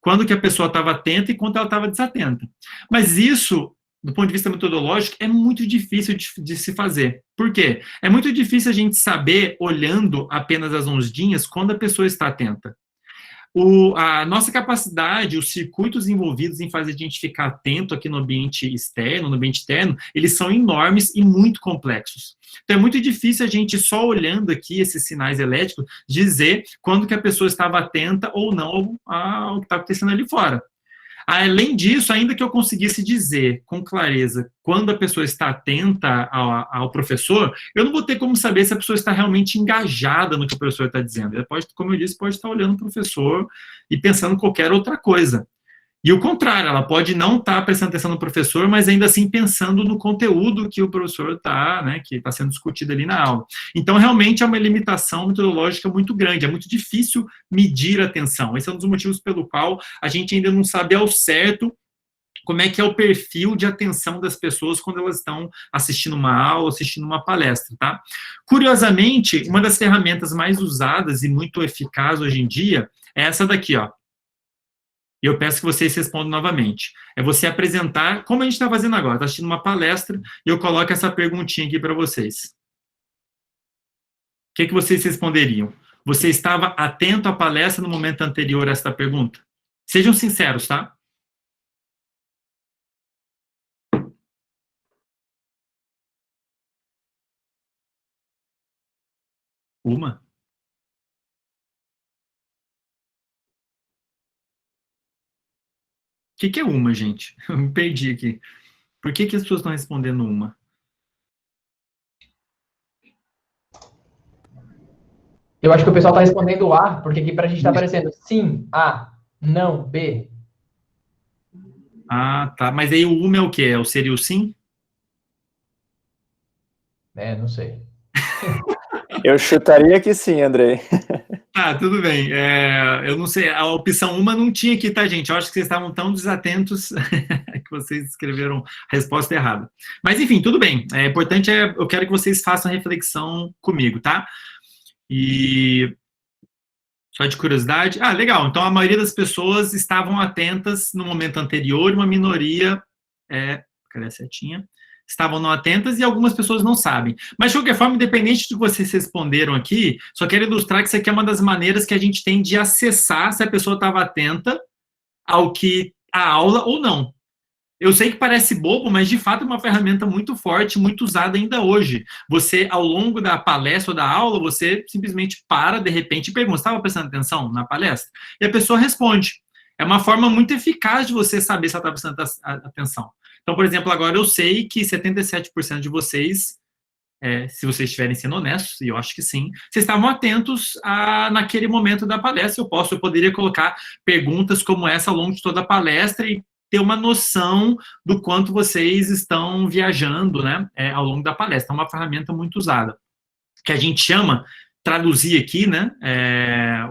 Quando que a pessoa estava atenta e quando ela estava desatenta. Mas isso, do ponto de vista metodológico, é muito difícil de se fazer. Por quê? É muito difícil a gente saber, olhando apenas as ondinhas, quando a pessoa está atenta. A nossa capacidade, os circuitos envolvidos em fazer a gente ficar atento aqui no ambiente externo, no ambiente interno, eles são enormes e muito complexos. Então, é muito difícil a gente, só olhando aqui esses sinais elétricos, dizer quando que a pessoa estava atenta ou não ao que está acontecendo ali fora. Além disso, ainda que eu conseguisse dizer com clareza quando a pessoa está atenta ao professor, eu não vou ter como saber se a pessoa está realmente engajada no que o professor está dizendo. Ela pode, como eu disse, pode estar olhando o professor e pensando em qualquer outra coisa. E o contrário, ela pode não estar prestando atenção no professor, mas ainda assim pensando no conteúdo que o professor está, né, que está sendo discutido ali na aula. Então, realmente é uma limitação metodológica muito grande, é muito difícil medir a atenção. Esse é um dos motivos pelo qual a gente ainda não sabe ao certo como é que é o perfil de atenção das pessoas quando elas estão assistindo uma aula, assistindo uma palestra, tá? Curiosamente, uma das ferramentas mais usadas e muito eficaz hoje em dia é essa daqui, ó. E eu peço que vocês respondam novamente. É você apresentar, como a gente está fazendo agora, está assistindo uma palestra, e eu coloco essa perguntinha aqui para vocês. O que vocês responderiam? Você estava atento à palestra no momento anterior a esta pergunta? Sejam sinceros, tá? Uma? O que é uma, gente? Eu me perdi aqui. Por que as pessoas estão respondendo uma? Eu acho que o pessoal está respondendo A, porque aqui para a gente está aparecendo sim, A, não, B. Ah, tá. Mas aí o uma é o quê? Seria o sim? Não sei. Eu chutaria que sim, Andrei. Ah, tudo bem. Eu não sei, a opção uma não tinha aqui, tá, gente? Eu acho que vocês estavam tão desatentos que vocês escreveram a resposta errada. Mas, enfim, tudo bem. É importante, eu quero que vocês façam a reflexão comigo, tá? E só de curiosidade. Ah, legal. Então, a maioria das pessoas estavam atentas no momento anterior, uma minoria, cadê a setinha? Estavam não atentas e algumas pessoas não sabem. Mas, de qualquer forma, independente do que vocês responderam aqui, só quero ilustrar que isso aqui é uma das maneiras que a gente tem de acessar se a pessoa estava atenta ao que a aula ou não. Eu sei que parece bobo, mas, de fato, é uma ferramenta muito forte, muito usada ainda hoje. Você, ao longo da palestra ou da aula, você simplesmente para, de repente, e pergunta, estava prestando atenção na palestra? E a pessoa responde. É uma forma muito eficaz de você saber se ela está prestando atenção. Então, por exemplo, agora eu sei que 77% de vocês, se vocês estiverem sendo honestos, e eu acho que sim, vocês estavam atentos naquele momento da palestra. Eu poderia colocar perguntas como essa ao longo de toda a palestra e ter uma noção do quanto vocês estão viajando, né, ao longo da palestra. É uma ferramenta muito usada, que a gente chama, traduzir aqui, né,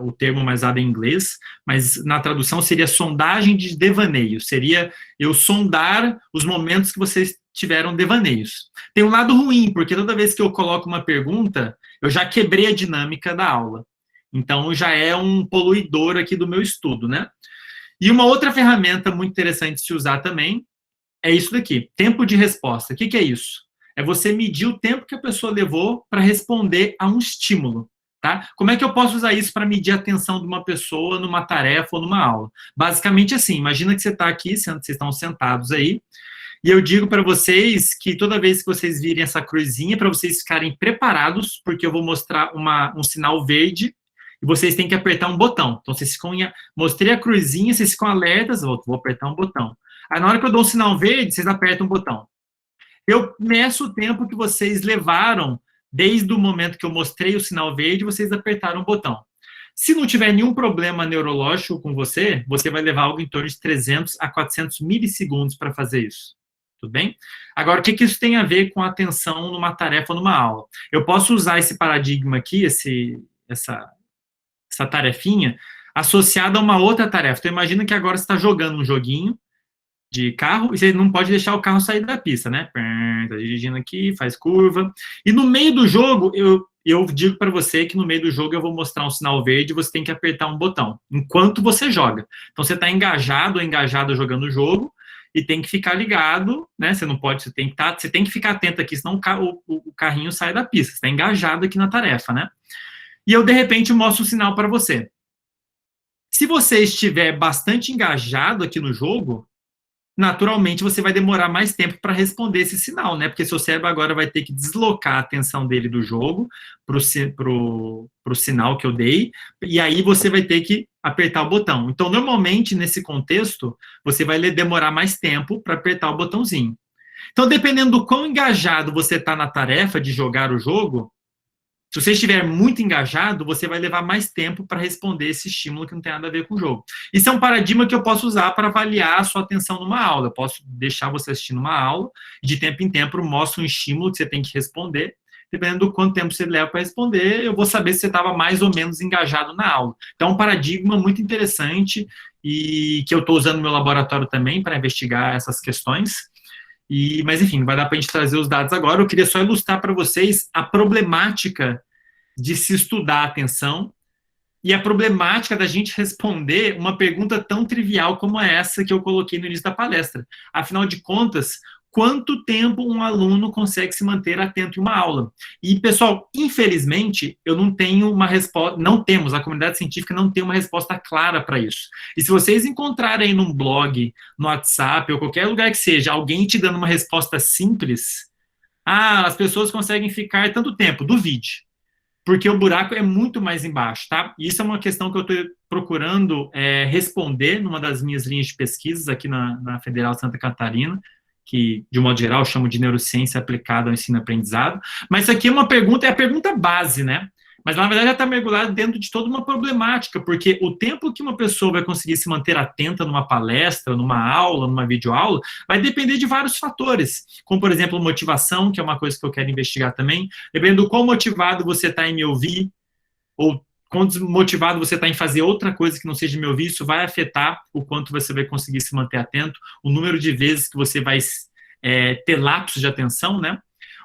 o termo mais usado em inglês, mas na tradução seria sondagem de devaneio, seria eu sondar os momentos que vocês tiveram devaneios. Tem um lado ruim, porque toda vez que eu coloco uma pergunta, eu já quebrei a dinâmica da aula. Então, já é um poluidor aqui do meu estudo, né? E uma outra ferramenta muito interessante de se usar também é isso daqui, tempo de resposta. O que é isso? É você medir o tempo que a pessoa levou para responder a um estímulo, tá? Como é que eu posso usar isso para medir a atenção de uma pessoa numa tarefa ou numa aula? Basicamente assim, imagina que você está aqui, vocês estão sentados aí, E eu digo para vocês que toda vez que vocês virem essa cruzinha, para vocês ficarem preparados, porque eu vou mostrar um sinal verde, e vocês têm que apertar um botão. Então, vocês ficam mostrei a cruzinha, vocês ficam alertas, vou apertar um botão. Aí, na hora que eu dou um sinal verde, vocês apertam um botão. Eu meço o tempo que vocês levaram, desde o momento que eu mostrei o sinal verde, vocês apertaram o botão. Se não tiver nenhum problema neurológico com você, você vai levar algo em torno de 300 a 400 milissegundos para fazer isso. Tudo bem? Agora, o que isso tem a ver com a atenção numa tarefa ou numa aula? Eu posso usar esse paradigma aqui, essa tarefinha, associada a uma outra tarefa. Então, imagina que agora você está jogando um joguinho de carro, e você não pode deixar o carro sair da pista, né? Tá dirigindo aqui, faz curva. E no meio do jogo, eu digo para você que no meio do jogo eu vou mostrar um sinal verde e você tem que apertar um botão, enquanto você joga. Então, você está engajado ou engajada jogando o jogo, e tem que ficar ligado, né? Você não pode, você tem que ficar atento aqui, senão o carrinho sai da pista. Você está engajado aqui na tarefa, né? E eu, de repente, mostro o sinal para você. Se você estiver bastante engajado aqui no jogo, naturalmente você vai demorar mais tempo para responder esse sinal, né? Porque seu cérebro agora vai ter que deslocar a atenção dele do jogo pro sinal que eu dei, e aí você vai ter que apertar o botão. Então, normalmente, nesse contexto, você vai demorar mais tempo para apertar o botãozinho. Então, dependendo do quão engajado você está na tarefa de jogar o jogo, se você estiver muito engajado, você vai levar mais tempo para responder esse estímulo que não tem nada a ver com o jogo. Isso é um paradigma que eu posso usar para avaliar a sua atenção numa aula. Eu posso deixar você assistindo uma aula, e de tempo em tempo eu mostro um estímulo que você tem que responder. Dependendo do quanto tempo você leva para responder, eu vou saber se você estava mais ou menos engajado na aula. Então, é um paradigma muito interessante e que eu estou usando no meu laboratório também para investigar essas questões. Mas, enfim, não vai dar para a gente trazer os dados agora. Eu queria só ilustrar para vocês a problemática de se estudar a atenção e a problemática da gente responder uma pergunta tão trivial como essa que eu coloquei no início da palestra. Afinal de contas, quanto tempo um aluno consegue se manter atento em uma aula? E, pessoal, infelizmente, eu não tenho uma resposta, não temos, a comunidade científica não tem uma resposta clara para isso. E se vocês encontrarem num blog, no WhatsApp, ou qualquer lugar que seja, alguém te dando uma resposta simples, as pessoas conseguem ficar tanto tempo, duvide. Porque o buraco é muito mais embaixo, tá? E isso é uma questão que eu estou procurando responder numa das minhas linhas de pesquisas aqui na Federal de Santa Catarina, que, de um modo geral, eu chamo de neurociência aplicada ao ensino-aprendizado. Mas isso aqui é uma pergunta, é a pergunta base, né? Mas, na verdade, já está mergulhado dentro de toda uma problemática, porque o tempo que uma pessoa vai conseguir se manter atenta numa palestra, numa aula, numa videoaula, vai depender de vários fatores, como, por exemplo, motivação, que é uma coisa que eu quero investigar também, dependendo do quão motivado você está em me ouvir, ou quão desmotivado você está em fazer outra coisa que não seja me ouvir, isso vai afetar o quanto você vai conseguir se manter atento, o número de vezes que você vai ter lapsos de atenção, né?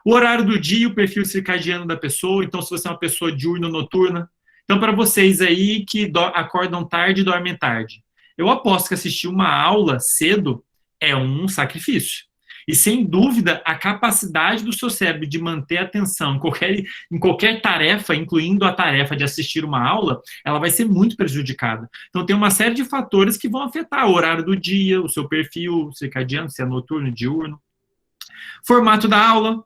O horário do dia, o perfil circadiano da pessoa, então se você é uma pessoa diurna ou noturna. Então, para vocês aí que acordam tarde e dormem tarde, eu aposto que assistir uma aula cedo é um sacrifício. E, sem dúvida, a capacidade do seu cérebro de manter a atenção em qualquer tarefa, incluindo a tarefa de assistir uma aula, ela vai ser muito prejudicada. Então, tem uma série de fatores que vão afetar o horário do dia, o seu perfil circadiano, se é noturno, diurno. Formato da aula.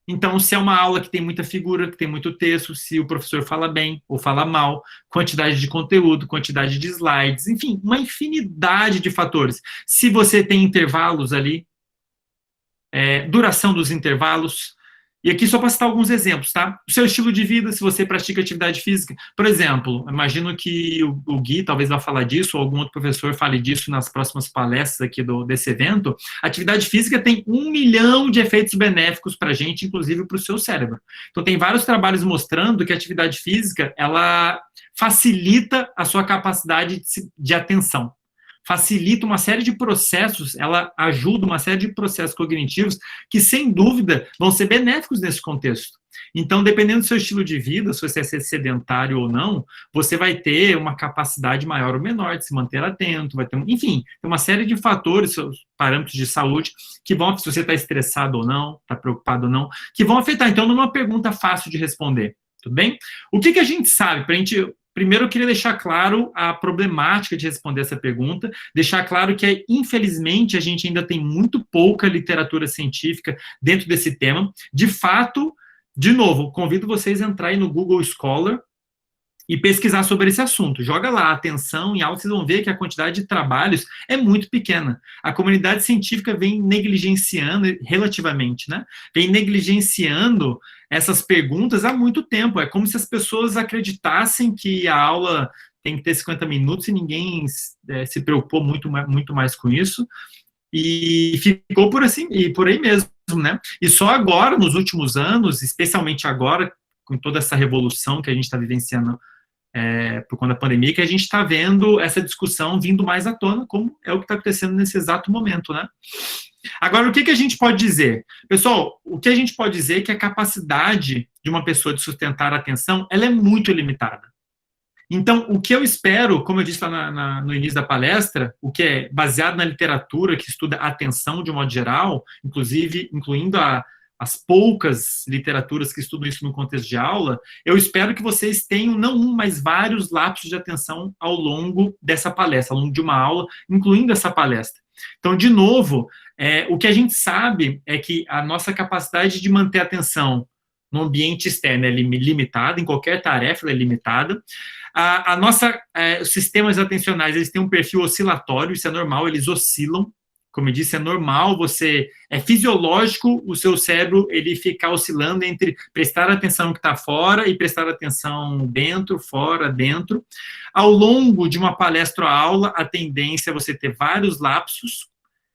Então, se é uma aula que tem muita figura, que tem muito texto, se o professor fala bem ou fala mal, quantidade de conteúdo, quantidade de slides, enfim, uma infinidade de fatores. Se você tem intervalos ali, duração dos intervalos. E aqui só para citar alguns exemplos, tá? O seu estilo de vida, se você pratica atividade física. Por exemplo, imagino que o Gui talvez vá falar disso, ou algum outro professor fale disso nas próximas palestras aqui desse evento. A atividade física tem 1 milhão de efeitos benéficos para a gente, inclusive para o seu cérebro. Então, tem vários trabalhos mostrando que a atividade física, ela facilita a sua capacidade de atenção. Facilita uma série de processos, ela ajuda uma série de processos cognitivos que, sem dúvida, vão ser benéficos nesse contexto. Então, dependendo do seu estilo de vida, se você é sedentário ou não, você vai ter uma capacidade maior ou menor de se manter atento, enfim, tem uma série de fatores, parâmetros de saúde, que vão, se você está estressado ou não, está preocupado ou não, que vão afetar. Então, não é uma pergunta fácil de responder, tudo bem? O que a gente sabe, para a gente Primeiro, eu queria deixar claro a problemática de responder essa pergunta, deixar claro que, infelizmente, a gente ainda tem muito pouca literatura científica dentro desse tema. De fato, de novo, convido vocês a entrarem no Google Scholar e pesquisar sobre esse assunto. Joga lá, atenção em aula, vocês vão ver que a quantidade de trabalhos é muito pequena. A comunidade científica vem negligenciando, relativamente, né? Vem negligenciando essas perguntas há muito tempo. É como se as pessoas acreditassem que a aula tem que ter 50 minutos e ninguém se preocupou muito mais com isso. E ficou por assim, e por aí mesmo, né? E só agora, nos últimos anos, especialmente agora, com toda essa revolução que a gente está vivenciando por conta da pandemia, que a gente está vendo essa discussão vindo mais à tona, como é o que está acontecendo nesse exato momento, né? Agora, o que a gente pode dizer? Pessoal, o que a gente pode dizer é que a capacidade de uma pessoa de sustentar a atenção, ela é muito limitada. Então, o que eu espero, como eu disse lá no início da palestra, o que é baseado na literatura que estuda a atenção de um modo geral, inclusive, incluindo as poucas literaturas que estudam isso no contexto de aula, eu espero que vocês tenham não um, mas vários lapsos de atenção ao longo dessa palestra, ao longo de uma aula, incluindo essa palestra. Então, de novo, o que a gente sabe é que a nossa capacidade de manter a atenção no ambiente externo é limitada, em qualquer tarefa ela é limitada. Os sistemas atencionais, eles têm um perfil oscilatório, isso é normal, eles oscilam. Como eu disse, é normal, é fisiológico o seu cérebro ele ficar oscilando entre prestar atenção no que está fora e prestar atenção dentro, fora, dentro. Ao longo de uma palestra ou aula, a tendência é você ter vários lapsos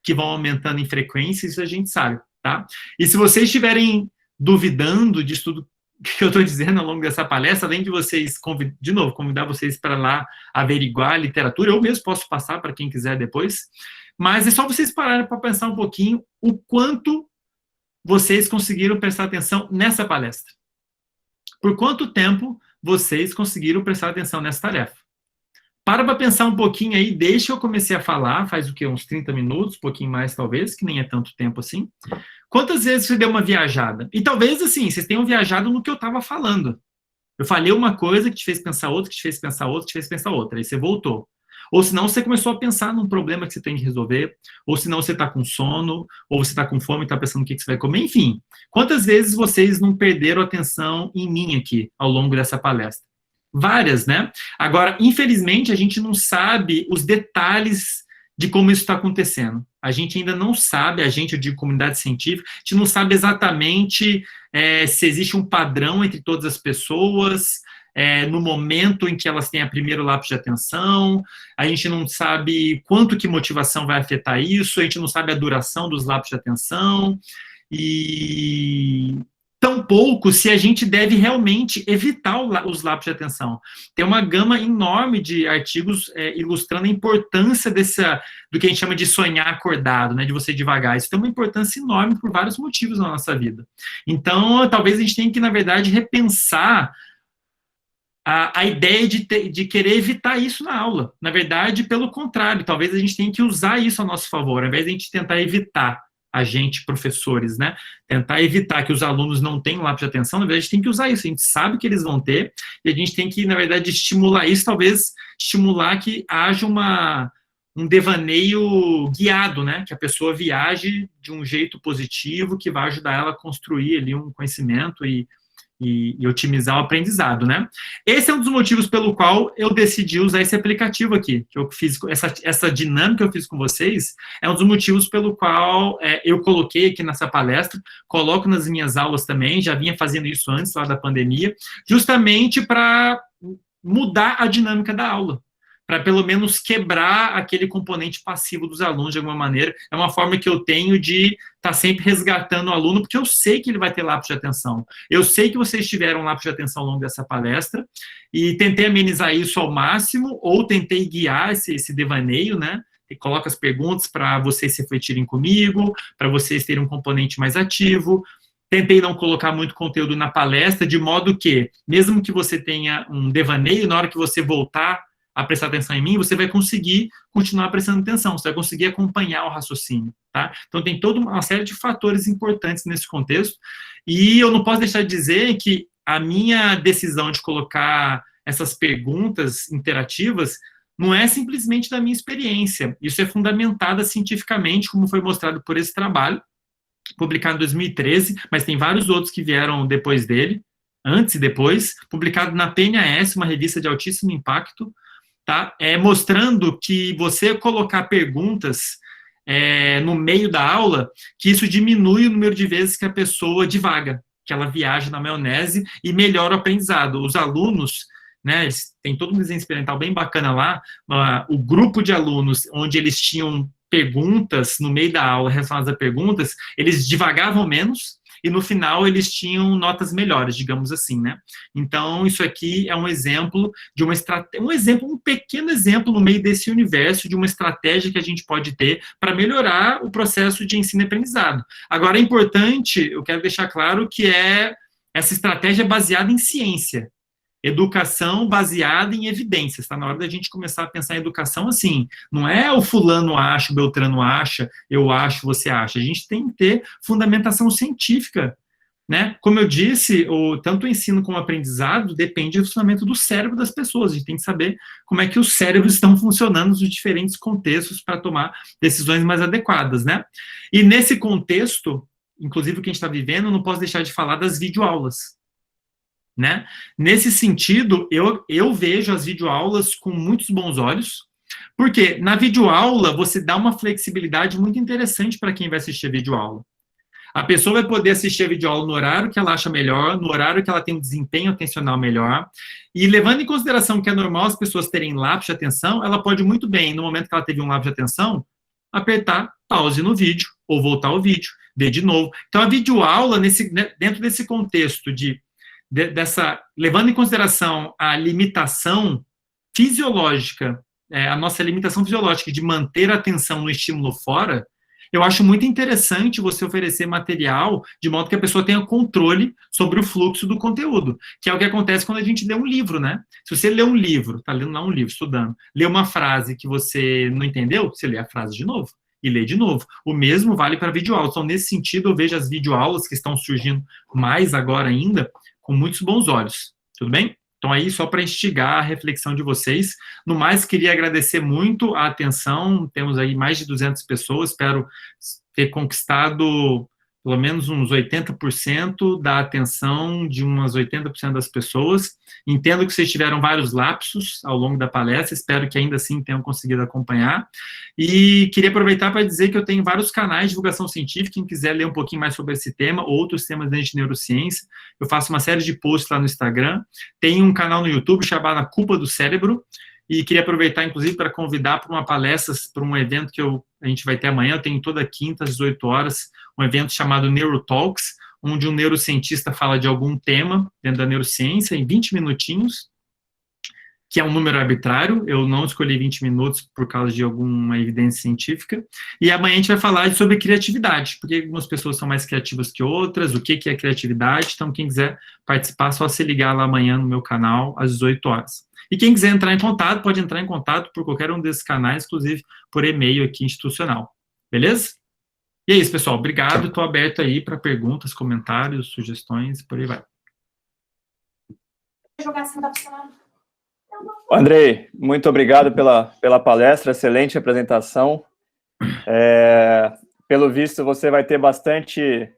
que vão aumentando em frequência, isso a gente sabe, tá? E se vocês estiverem duvidando disso tudo que eu estou dizendo ao longo dessa palestra, além de vocês, de novo, convidar vocês para lá averiguar a literatura, eu mesmo posso passar para quem quiser depois, mas é só vocês pararem para pensar um pouquinho o quanto vocês conseguiram prestar atenção nessa palestra. Por quanto tempo vocês conseguiram prestar atenção nessa tarefa? Para pensar um pouquinho aí, deixa eu comecei a falar, faz o quê? Uns 30 minutos, um pouquinho mais talvez, que nem é tanto tempo assim. Quantas vezes você deu uma viajada? E talvez, assim, vocês tenham viajado no que eu estava falando. Eu falei uma coisa que te fez pensar outra, que te fez pensar outra, que te fez pensar outra. Aí você voltou. Ou senão você começou a pensar num problema que você tem que resolver, ou senão você está com sono, ou você está com fome e está pensando o que você vai comer, enfim. Quantas vezes vocês não perderam atenção em mim aqui, ao longo dessa palestra? Várias, né? Agora, infelizmente, a gente não sabe os detalhes de como isso está acontecendo. A gente ainda não sabe, eu digo comunidade científica, a gente não sabe exatamente se existe um padrão entre todas as pessoas, no momento em que elas têm a primeiro lápis de atenção, a gente não sabe quanto que motivação vai afetar isso, a gente não sabe a duração dos lápis de atenção, e tampouco se a gente deve realmente evitar os lápis de atenção. Tem uma gama enorme de artigos ilustrando a importância do que a gente chama de sonhar acordado, né, de você devagar. Isso tem uma importância enorme por vários motivos na nossa vida. Então, talvez a gente tenha que, na verdade, repensar a ideia de querer evitar isso na aula. Na verdade, pelo contrário, talvez a gente tenha que usar isso a nosso favor, ao invés de a gente tentar evitar, a gente, professores, né, tentar evitar que os alunos não tenham lápis de atenção, na verdade, a gente tem que usar isso, a gente sabe que eles vão ter, e a gente tem que, na verdade, estimular isso, talvez estimular que haja um devaneio guiado, né, que a pessoa viaje de um jeito positivo, que vai ajudar ela a construir ali um conhecimento e otimizar o aprendizado, né? Esse é um dos motivos pelo qual eu decidi usar esse aplicativo aqui, que eu fiz, essa dinâmica que eu fiz com vocês, é um dos motivos pelo qual eu coloquei aqui nessa palestra, coloco nas minhas aulas também, já vinha fazendo isso antes lá da pandemia, justamente para mudar a dinâmica da aula, para pelo menos quebrar aquele componente passivo dos alunos de alguma maneira. É uma forma que eu tenho de estar sempre resgatando o aluno, porque eu sei que ele vai ter lápis de atenção. Eu sei que vocês tiveram lápis de atenção ao longo dessa palestra, e tentei amenizar isso ao máximo, ou tentei guiar esse devaneio, né? E coloco as perguntas para vocês refletirem comigo, para vocês terem um componente mais ativo. Tentei não colocar muito conteúdo na palestra, de modo que, mesmo que você tenha um devaneio, na hora que você voltar a prestar atenção em mim, você vai conseguir continuar prestando atenção, você vai conseguir acompanhar o raciocínio, tá? Então, tem toda uma série de fatores importantes nesse contexto, e eu não posso deixar de dizer que a minha decisão de colocar essas perguntas interativas não é simplesmente da minha experiência. Isso é fundamentado cientificamente, como foi mostrado por esse trabalho, publicado em 2013, mas tem vários outros que vieram depois dele, antes e depois, publicado na PNAS, uma revista de altíssimo impacto, tá? Mostrando que você colocar perguntas no meio da aula, que isso diminui o número de vezes que a pessoa divaga, que ela viaja na maionese e melhora o aprendizado. Os alunos, né, tem todo um desenho experimental bem bacana lá, o grupo de alunos, onde eles tinham perguntas no meio da aula relacionadas a perguntas, eles divagavam menos, e no final eles tinham notas melhores, digamos assim, né? Então, isso aqui é um exemplo de uma estratégia, um pequeno exemplo no meio desse universo de uma estratégia que a gente pode ter para melhorar o processo de ensino e aprendizado. Agora, é importante, eu quero deixar claro que essa estratégia é baseada em ciência. Educação baseada em evidências, está na hora da gente começar a pensar em educação assim, não é o fulano acha, o Beltrano acha, eu acho, você acha, a gente tem que ter fundamentação científica, né? Como eu disse, tanto o ensino como o aprendizado depende do funcionamento do cérebro das pessoas, a gente tem que saber como é que os cérebros estão funcionando nos diferentes contextos para tomar decisões mais adequadas, né? E nesse contexto, inclusive o que a gente está vivendo, eu não posso deixar de falar das videoaulas, né? Nesse sentido, eu vejo as videoaulas com muitos bons olhos, porque na videoaula você dá uma flexibilidade muito interessante para quem vai assistir a videoaula. A pessoa vai poder assistir a videoaula no horário que ela acha melhor, no horário que ela tem um desempenho atencional melhor, e levando em consideração que é normal as pessoas terem lapso de atenção, ela pode muito bem, no momento que ela teve um lapso de atenção, apertar pause no vídeo, ou voltar ao vídeo, ver de novo. Então a videoaula, dentro desse contexto levando em consideração a limitação fisiológica, a nossa limitação fisiológica de manter a atenção no estímulo fora, eu acho muito interessante você oferecer material de modo que a pessoa tenha controle sobre o fluxo do conteúdo, que é o que acontece quando a gente lê um livro, né? Se você lê um livro, está lendo lá um livro, estudando, lê uma frase que você não entendeu, você lê a frase de novo e lê de novo. O mesmo vale para videoaulas. Então, nesse sentido, eu vejo as videoaulas que estão surgindo mais agora ainda, com muitos bons olhos, tudo bem? Então, aí, só para instigar a reflexão de vocês. No mais, queria agradecer muito a atenção, temos aí mais de 200 pessoas, espero ter conquistado pelo menos uns 80% da atenção de umas 80% das pessoas. Entendo que vocês tiveram vários lapsos ao longo da palestra, espero que ainda assim tenham conseguido acompanhar. E queria aproveitar para dizer que eu tenho vários canais de divulgação científica, quem quiser ler um pouquinho mais sobre esse tema, outros temas dentro de neurociência, eu faço uma série de posts lá no Instagram, tem um canal no YouTube chamado A Culpa do Cérebro, e queria aproveitar, inclusive, para convidar para uma palestra, para um evento que a gente vai ter amanhã, eu tenho toda quinta às 18 horas, um evento chamado Neurotalks, onde um neurocientista fala de algum tema dentro da neurociência, em 20 minutinhos, que é um número arbitrário, eu não escolhi 20 minutos por causa de alguma evidência científica, e amanhã a gente vai falar sobre criatividade, porque algumas pessoas são mais criativas que outras, o que é criatividade, então quem quiser participar, só se ligar lá amanhã no meu canal, às 18 horas. E quem quiser entrar em contato, pode entrar em contato por qualquer um desses canais, inclusive por e-mail aqui institucional, beleza? E é isso, pessoal, obrigado, estou aberto aí para perguntas, comentários, sugestões, por aí vai. Andrei, muito obrigado pela palestra, excelente apresentação. Pelo visto, você vai ter bastante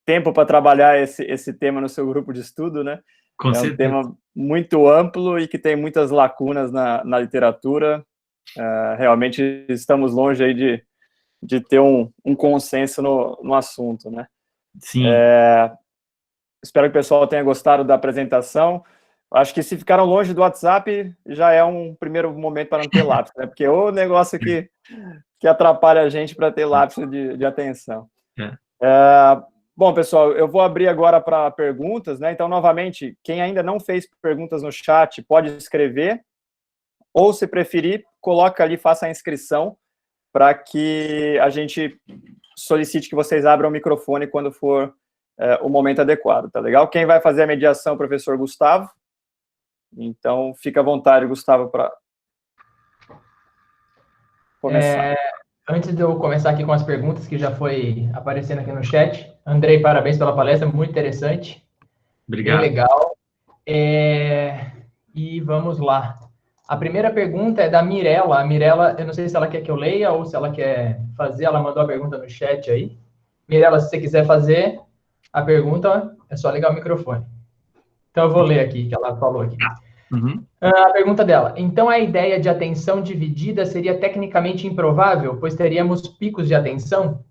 tempo para trabalhar esse tema no seu grupo de estudo, né? Com certeza. Um tema muito amplo e que tem muitas lacunas na literatura. Realmente estamos longe aí de ter um consenso no assunto, né? Sim. Espero que o pessoal tenha gostado da apresentação. Acho que se ficaram longe do WhatsApp, já é um primeiro momento para não ter lápis, né? Porque é o negócio que atrapalha a gente para ter lápis de atenção. Bom, pessoal, eu vou abrir agora para perguntas, né? Então, novamente, quem ainda não fez perguntas no chat, pode escrever, ou, se preferir, coloca ali, faça a inscrição, para que a gente solicite que vocês abram o microfone quando for o momento adequado, tá legal? Quem vai fazer a mediação é o professor Gustavo. Então, fica à vontade, Gustavo, para começar. Antes de eu começar aqui com as perguntas que já foi aparecendo aqui no chat, Andrei, parabéns pela palestra, muito interessante. Obrigado. Bem legal. E vamos lá. A primeira pergunta é da Mirella. A Mirella, eu não sei se ela quer que eu leia ou se ela quer fazer. Ela mandou a pergunta no chat aí. Mirella, se você quiser fazer a pergunta, é só ligar o microfone. Então, eu vou ler aqui, que ela falou aqui. Uhum. A pergunta dela. Então, a ideia de atenção dividida seria tecnicamente improvável, pois teríamos picos de atenção?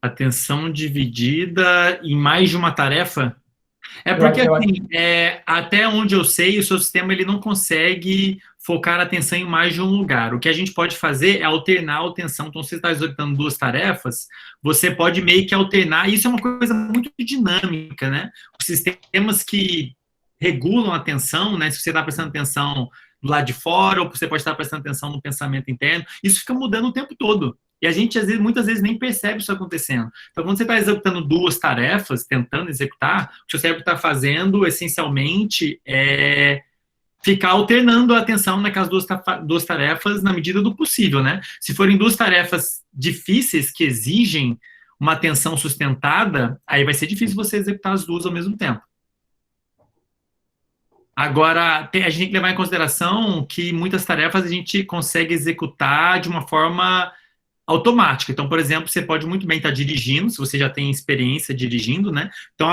Atenção dividida em mais de uma tarefa? É porque, assim, até onde eu sei, o seu sistema ele não consegue focar a atenção em mais de um lugar. O que a gente pode fazer é alternar a atenção. Então, se você está executando 2 tarefas, você pode meio que alternar. Isso é uma coisa muito dinâmica, né? Os sistemas que regulam a atenção, né? Se você está prestando atenção do lado de fora, ou você pode estar prestando atenção no pensamento interno, isso fica mudando o tempo todo. E a gente, muitas vezes, nem percebe isso acontecendo. Então, quando você está executando 2 tarefas, tentando executar, o que o seu cérebro está fazendo, essencialmente, é ficar alternando a atenção naquelas 2 tarefas na medida do possível, né? Se forem 2 tarefas difíceis, que exigem uma atenção sustentada, aí vai ser difícil você executar as 2 ao mesmo tempo. Agora, a gente tem que levar em consideração que muitas tarefas a gente consegue executar de uma forma automática. Então, por exemplo, você pode muito bem estar dirigindo, se você já tem experiência dirigindo, né? Então,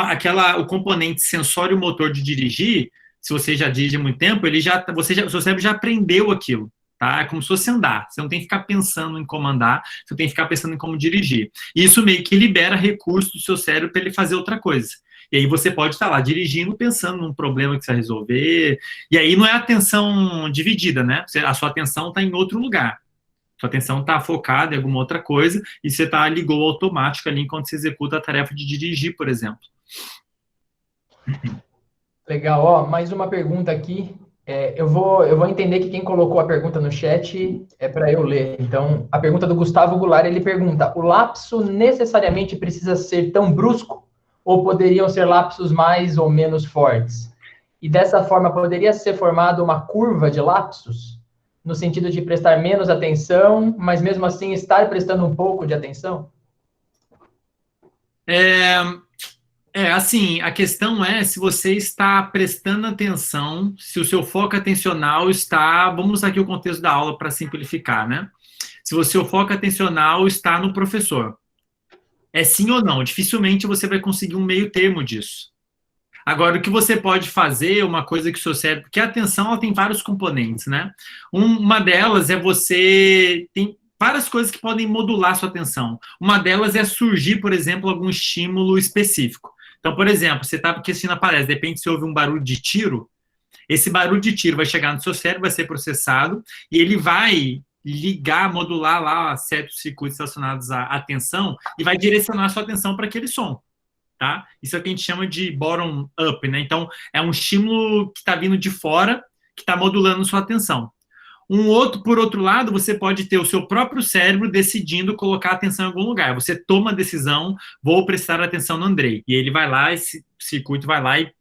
o componente sensório-motor de dirigir, se você já dirige há muito tempo, o seu cérebro já aprendeu aquilo, tá? É como se fosse andar. Você não tem que ficar pensando em como andar, você tem que ficar pensando em como dirigir. E isso meio que libera recursos do seu cérebro para ele fazer outra coisa. E aí você pode estar lá dirigindo, pensando num problema que você vai resolver. E aí não é atenção dividida, né? A sua atenção está em outro lugar. Sua atenção está focada em alguma outra coisa e você ligou o automático ali enquanto você executa a tarefa de dirigir, por exemplo. Legal, ó, mais uma pergunta aqui. Eu vou entender que quem colocou a pergunta no chat é para eu ler. Então, a pergunta do Gustavo Goulart, ele pergunta: o lapso necessariamente precisa ser tão brusco ou poderiam ser lapsos mais ou menos fortes? E dessa forma, poderia ser formada uma curva de lapsos? No sentido de prestar menos atenção, mas mesmo assim estar prestando um pouco de atenção? Assim, a questão é se você está prestando atenção, se o seu foco atencional está... Vamos usar aqui o contexto da aula para simplificar, né? Se o seu foco atencional está no professor. É sim ou não? Dificilmente você vai conseguir um meio termo disso. Agora, o que você pode fazer, uma coisa que o seu cérebro... Porque a atenção, ela tem vários componentes, né? Uma delas é tem várias coisas que podem modular a sua atenção. Uma delas é surgir, por exemplo, algum estímulo específico. Então, por exemplo, você está assistindo a palestra, de repente você ouve um barulho de tiro, esse barulho de tiro vai chegar no seu cérebro, vai ser processado, e ele vai modular lá certos circuitos relacionados à atenção, e vai direcionar a sua atenção para aquele som. Tá? Isso é o que a gente chama de bottom-up, né? Então, é um estímulo que está vindo de fora, que está modulando sua atenção. Por outro lado, você pode ter o seu próprio cérebro decidindo colocar a atenção em algum lugar. Você toma a decisão, vou prestar atenção no Andrei. E ele vai lá, esse circuito vai lá e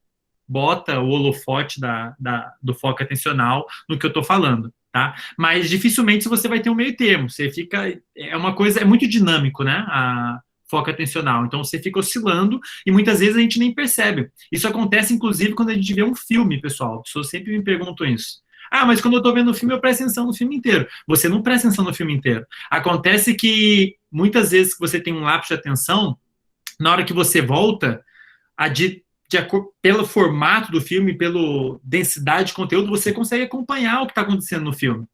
bota o holofote do foco atencional no que eu estou falando. Tá? Mas dificilmente você vai ter um meio termo. É uma coisa, é muito dinâmico, né? Foco atencional. Então, você fica oscilando e muitas vezes a gente nem percebe. Isso acontece, inclusive, quando a gente vê um filme, pessoal. As pessoas sempre me perguntam isso. Ah, mas quando eu estou vendo o filme, eu presto atenção no filme inteiro. Você não presta atenção no filme inteiro. Acontece que, muitas vezes, que você tem um lapso de atenção, na hora que você volta, pelo formato do filme, pela densidade de conteúdo, você consegue acompanhar o que está acontecendo no filme.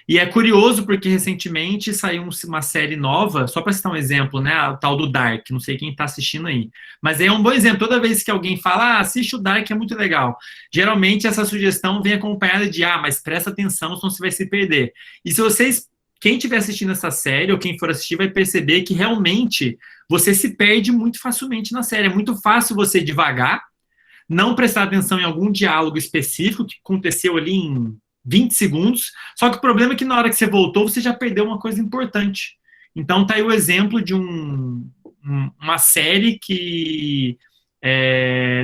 E é curioso porque recentemente saiu uma série nova, só para citar um exemplo, né, a tal do Dark, não sei quem está assistindo aí, mas é um bom exemplo. Toda vez que alguém fala, assiste o Dark, é muito legal, geralmente essa sugestão vem acompanhada de, mas presta atenção, senão você vai se perder. E se quem estiver assistindo essa série, ou quem for assistir, vai perceber que realmente você se perde muito facilmente na série. É muito fácil você devagar, não prestar atenção em algum diálogo específico que aconteceu ali em 20 segundos, só que o problema é que na hora que você voltou, você já perdeu uma coisa importante. Então, tá aí o exemplo de uma série que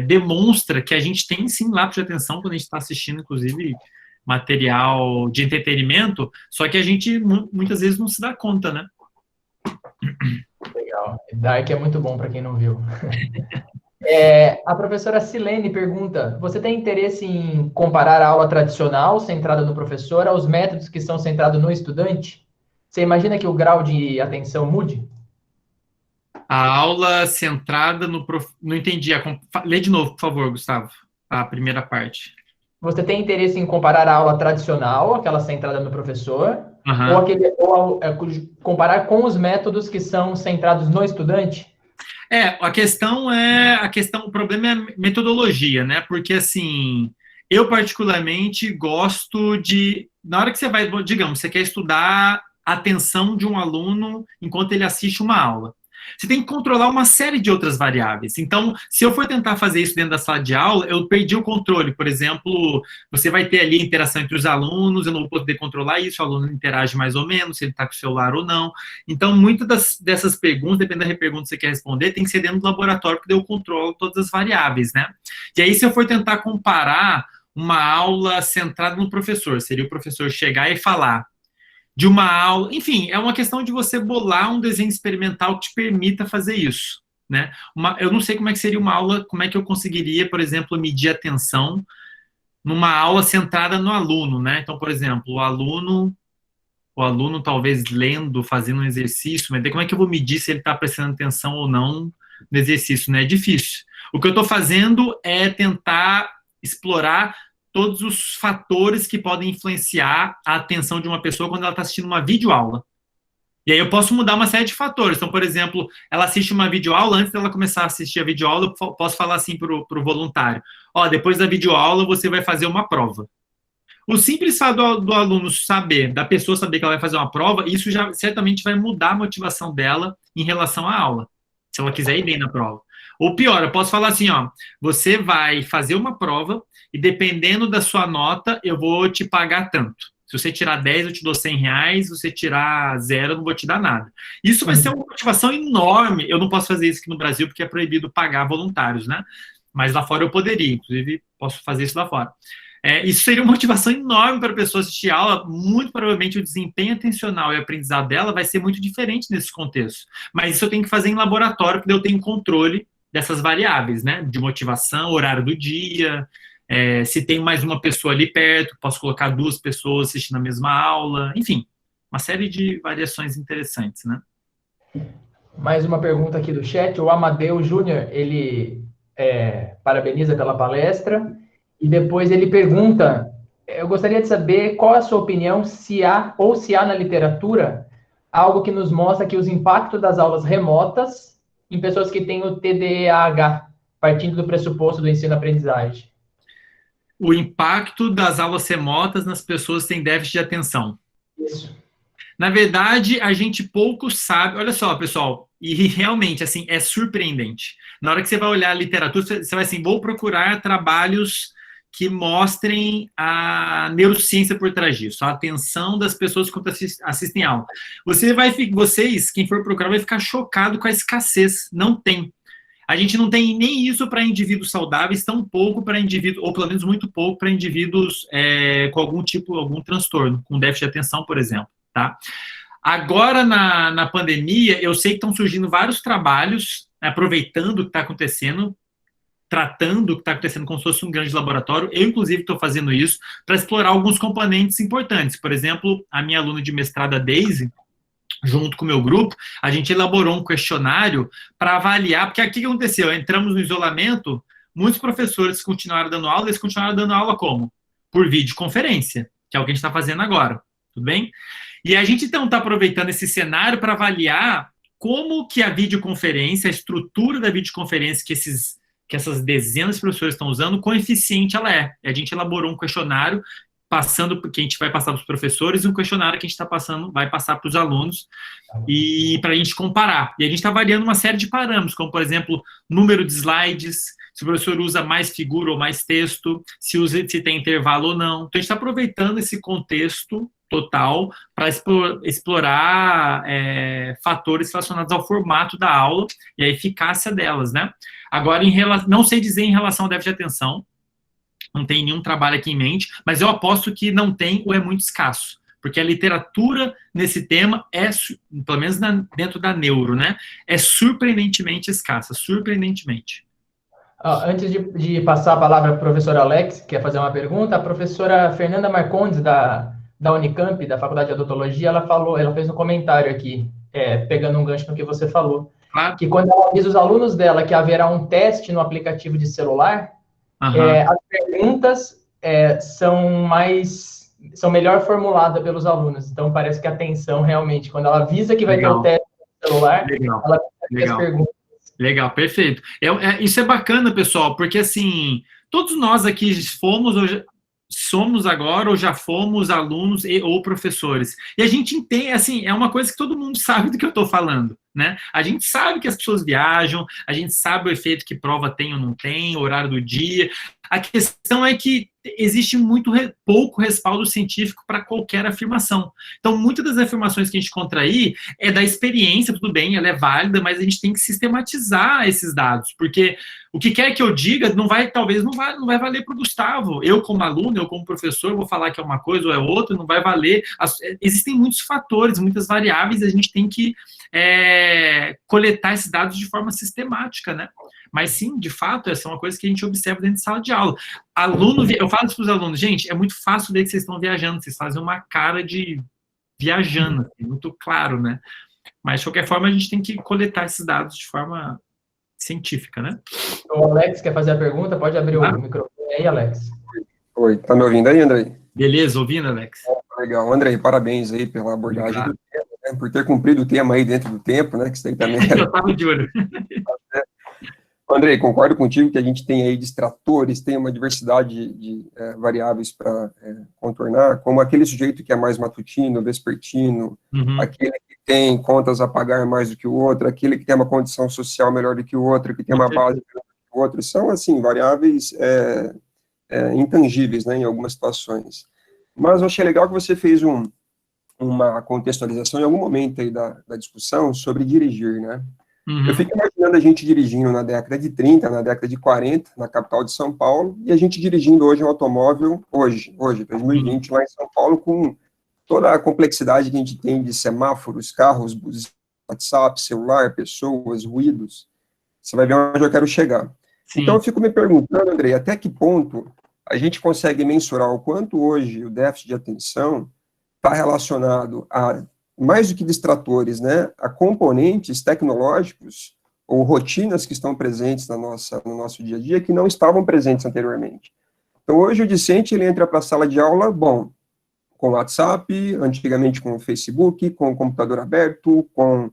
demonstra que a gente tem, sim, lapso de atenção quando a gente está assistindo, inclusive, material de entretenimento, só que a gente, muitas vezes, não se dá conta, né? Legal. Dark é muito bom para quem não viu. A professora Silene pergunta: você tem interesse em comparar a aula tradicional, centrada no professor, aos métodos que são centrados no estudante? Você imagina que o grau de atenção mude? A aula centrada no... Não entendi. Lê de novo, por favor, Gustavo, a primeira parte. Você tem interesse em comparar a aula tradicional, aquela centrada no professor, Uhum. ou comparar com os métodos que são centrados no estudante? O problema é a metodologia, né? Porque, assim, eu particularmente gosto de, na hora que você vai, digamos, você quer estudar a atenção de um aluno enquanto ele assiste uma aula. Você tem que controlar uma série de outras variáveis. Então, se eu for tentar fazer isso dentro da sala de aula, eu perdi o controle. Por exemplo, você vai ter ali a interação entre os alunos, eu não vou poder controlar isso, o aluno interage mais ou menos, se ele está com o celular ou não. Então, muitas dessas perguntas, dependendo da pergunta que você quer responder, tem que ser dentro do laboratório, porque eu controlo todas as variáveis, né? E aí, se eu for tentar comparar uma aula centrada no professor, seria o professor chegar e falar de uma aula, enfim, é uma questão de você bolar um desenho experimental que te permita fazer isso, né? Eu não sei como é que seria uma aula, como é que eu conseguiria, por exemplo, medir a atenção numa aula centrada no aluno, né? Então, por exemplo, o aluno talvez lendo, fazendo um exercício, mas como é que eu vou medir se ele está prestando atenção ou não no exercício, né? É difícil. O que eu estou fazendo é tentar explorar todos os fatores que podem influenciar a atenção de uma pessoa quando ela está assistindo uma videoaula. E aí eu posso mudar uma série de fatores. Então, por exemplo, ela assiste uma videoaula, antes dela começar a assistir a videoaula, eu posso falar assim para o voluntário: ó, depois da videoaula você vai fazer uma prova. O simples fato do aluno saber, da pessoa saber que ela vai fazer uma prova, isso já certamente vai mudar a motivação dela em relação à aula, se ela quiser ir bem na prova. Ou pior, eu posso falar assim, ó, você vai fazer uma prova e dependendo da sua nota, eu vou te pagar tanto. Se você tirar 10, eu te dou 100 reais, se você tirar 0, eu não vou te dar nada. Isso vai ser uma motivação enorme. Eu não posso fazer isso aqui no Brasil, porque é proibido pagar voluntários, né? Mas lá fora eu poderia, inclusive posso fazer isso lá fora. Isso seria uma motivação enorme para a pessoa assistir a aula. Muito provavelmente o desempenho atencional e aprendizado dela vai ser muito diferente nesse contexto. Mas isso eu tenho que fazer em laboratório, porque eu tenho controle dessas variáveis, né? De motivação, horário do dia, se tem mais uma pessoa ali perto, posso colocar 2 pessoas assistindo a mesma aula, enfim, uma série de variações interessantes, né? Mais uma pergunta aqui do chat. O Amadeu Júnior, ele parabeniza pela palestra e depois ele pergunta: eu gostaria de saber qual é a sua opinião, se há na literatura algo que nos mostra que os impactos das aulas remotas em pessoas que têm o TDAH, partindo do pressuposto do ensino-aprendizagem. O impacto das aulas remotas nas pessoas que têm déficit de atenção. Isso. Na verdade, a gente pouco sabe. Olha só, pessoal, e realmente, assim, é surpreendente. Na hora que você vai olhar a literatura, você vai assim, vou procurar trabalhos que mostrem a neurociência por trás disso, a atenção das pessoas que assistem a aula. Vocês, quem for procurar, vai ficar chocado com a escassez. Não tem. A gente não tem nem isso para indivíduos saudáveis, tão pouco para indivíduos, ou pelo menos muito pouco para indivíduos com algum transtorno, com déficit de atenção, por exemplo. Tá? Agora, na pandemia, eu sei que estão surgindo vários trabalhos, aproveitando o que está acontecendo, tratando o que está acontecendo como se fosse um grande laboratório. Eu, inclusive, estou fazendo isso para explorar alguns componentes importantes. Por exemplo, a minha aluna de mestrado, a Daisy, junto com o meu grupo, a gente elaborou um questionário para avaliar, porque aqui o que aconteceu? Entramos no isolamento, muitos professores continuaram dando aula, eles continuaram dando aula como? Por videoconferência, que é o que a gente está fazendo agora, tudo bem? E a gente, então, está aproveitando esse cenário para avaliar como que a videoconferência, a estrutura da videoconferência que essas dezenas de professores estão usando, quão eficiente ela é. E a gente elaborou um questionário que a gente vai passar para os professores, e um questionário que a gente vai passar para os alunos, e para a gente comparar. E a gente está variando uma série de parâmetros, como, por exemplo, número de slides, se o professor usa mais figura ou mais texto, se tem intervalo ou não. Então, a gente está aproveitando esse contexto total para explorar fatores relacionados ao formato da aula e a eficácia delas, né? Agora, não sei dizer em relação ao déficit de atenção, não tem nenhum trabalho aqui em mente, mas eu aposto que não tem ou é muito escasso, porque a literatura nesse tema pelo menos dentro da neuro, né, é surpreendentemente escassa, surpreendentemente. Antes de passar a palavra para o professor Alex, que quer fazer uma pergunta, a professora Fernanda Marcondes, da Unicamp, da Faculdade de Odontologia, ela fez um comentário aqui, pegando um gancho no que você falou, Claro. que quando ela avisa os alunos dela que haverá um teste no aplicativo de celular, as perguntas são melhor formuladas pelos alunos. Então, parece que a atenção, realmente, quando ela avisa que vai ter o teste no celular, ela faz as perguntas. Legal, perfeito. Isso é bacana, pessoal, porque, assim, todos nós aqui somos agora ou já fomos alunos ou professores. E a gente entende, assim, é uma coisa que todo mundo sabe do que eu estou falando, né? A gente sabe que as pessoas viajam, a gente sabe o efeito que prova tem ou não tem, o horário do dia. A questão é que existe pouco respaldo científico para qualquer afirmação. Então, muitas das afirmações que a gente encontra aí é da experiência, tudo bem, ela é válida, mas a gente tem que sistematizar esses dados, porque o que quer que eu diga, talvez não vai valer para o Gustavo. Eu, como aluno, eu, como professor, vou falar que é uma coisa ou é outra, não vai valer. Existem muitos fatores, muitas variáveis, e a gente tem que coletar esses dados de forma sistemática, né? Mas sim, de fato, essa é uma coisa que a gente observa dentro de sala de aula. Eu falo isso para os alunos, gente, é muito fácil ver que vocês estão viajando, vocês fazem uma cara de viajando, assim, muito claro, né? Mas, de qualquer forma, a gente tem que coletar esses dados de forma científica, né? O Alex quer fazer a pergunta, pode abrir o microfone aí, Alex. Oi, tá me ouvindo aí, Andrei? Beleza, ouvindo, Alex? Legal, Andrei, parabéns aí pela abordagem do tema, né, por ter cumprido o tema aí dentro do tempo, né, que isso aí também... Eu estava de olho. Andrei, concordo contigo que a gente tem aí distratores, tem uma diversidade de variáveis para contornar, como aquele sujeito que é mais matutino, vespertino, aquele que tem contas a pagar mais do que o outro, aquele que tem uma condição social melhor do que o outro, que tem uma base melhor do que o outro, são, assim, variáveis intangíveis, né, em algumas situações. Mas eu achei legal que você fez uma contextualização em algum momento aí da discussão sobre dirigir, né? Eu fico imaginando a gente dirigindo na década de 30, na década de 40, na capital de São Paulo, e a gente dirigindo hoje um automóvel, hoje 2020, lá em São Paulo, com toda a complexidade que a gente tem de semáforos, carros, WhatsApp, celular, pessoas, ruídos. Você vai ver onde eu quero chegar. Sim. Então, eu fico me perguntando, Andrei, até que ponto a gente consegue mensurar o quanto hoje o déficit de atenção está relacionado a, mais do que distratores, né, a componentes tecnológicos ou rotinas que estão presentes no nosso dia a dia que não estavam presentes anteriormente. Então, hoje o discente, ele entra para a sala de aula, bom, com WhatsApp, antigamente com o Facebook, com o computador aberto, com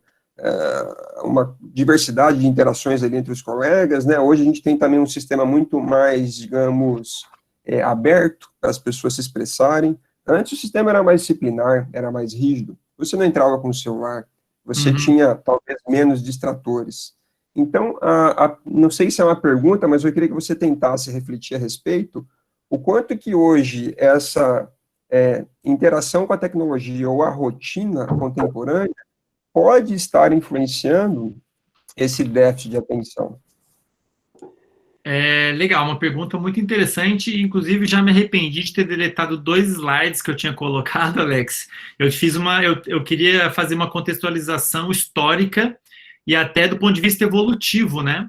uma diversidade de interações ali entre os colegas, né, hoje a gente tem também um sistema muito mais, digamos, aberto para as pessoas se expressarem. Antes o sistema era mais disciplinar, era mais rígido, você não entrava com o celular, você tinha talvez menos distratores. Então, não sei se é uma pergunta, mas eu queria que você tentasse refletir a respeito, o quanto que hoje essa interação com a tecnologia ou a rotina contemporânea pode estar influenciando esse déficit de atenção. Legal, uma pergunta muito interessante, inclusive já me arrependi de ter deletado 2 slides que eu tinha colocado, Alex. Eu queria fazer uma contextualização histórica e até do ponto de vista evolutivo, né?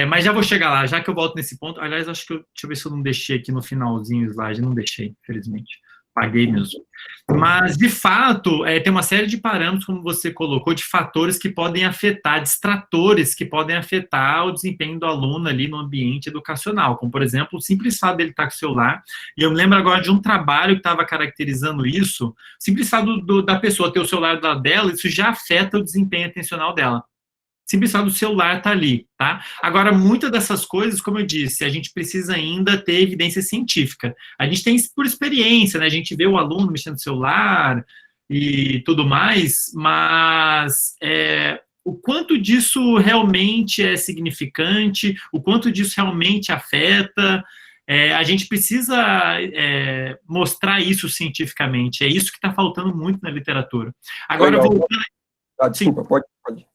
Mas já vou chegar lá, já que eu volto nesse ponto. Aliás, acho que deixa eu ver se eu não deixei aqui no finalzinho o slide, não deixei, infelizmente. Paguei mesmo. Mas, de fato, tem uma série de parâmetros, como você colocou, de fatores que podem afetar, distratores que podem afetar o desempenho do aluno ali no ambiente educacional, como, por exemplo, o simples fato dele estar com o celular, e eu me lembro agora de um trabalho que estava caracterizando isso, o simples fato da pessoa ter o celular dela, isso já afeta o desempenho atencional dela. Simples fato do celular tá ali, tá? Agora, muitas dessas coisas, como eu disse, a gente precisa ainda ter evidência científica. A gente tem isso por experiência, né? A gente vê o aluno mexendo no celular e tudo mais, mas o quanto disso realmente é significante, o quanto disso realmente afeta, a gente precisa mostrar isso cientificamente. É isso que está faltando muito na literatura. Agora, voltando... Desculpa, pode.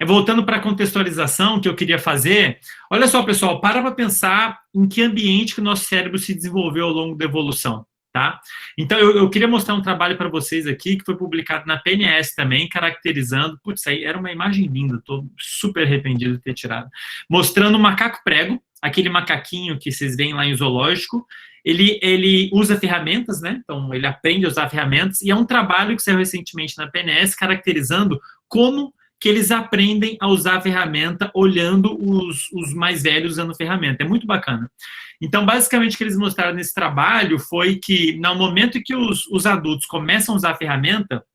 Voltando para a contextualização que eu queria fazer, olha só, pessoal, para pensar em que ambiente que o nosso cérebro se desenvolveu ao longo da evolução. tá? Então, eu queria mostrar um trabalho para vocês aqui, que foi publicado na PNS também, caracterizando, putz, aí era uma imagem linda, estou super arrependido de ter tirado, mostrando o macaco prego, aquele macaquinho que vocês veem lá em zoológico. Ele usa ferramentas, né? Então, ele aprende a usar ferramentas, e é um trabalho que saiu recentemente na PNS, caracterizando como que eles aprendem a usar a ferramenta olhando os mais velhos usando a ferramenta. É muito bacana. Então, basicamente, o que eles mostraram nesse trabalho foi que, no momento em que os adultos começam a usar a ferramenta,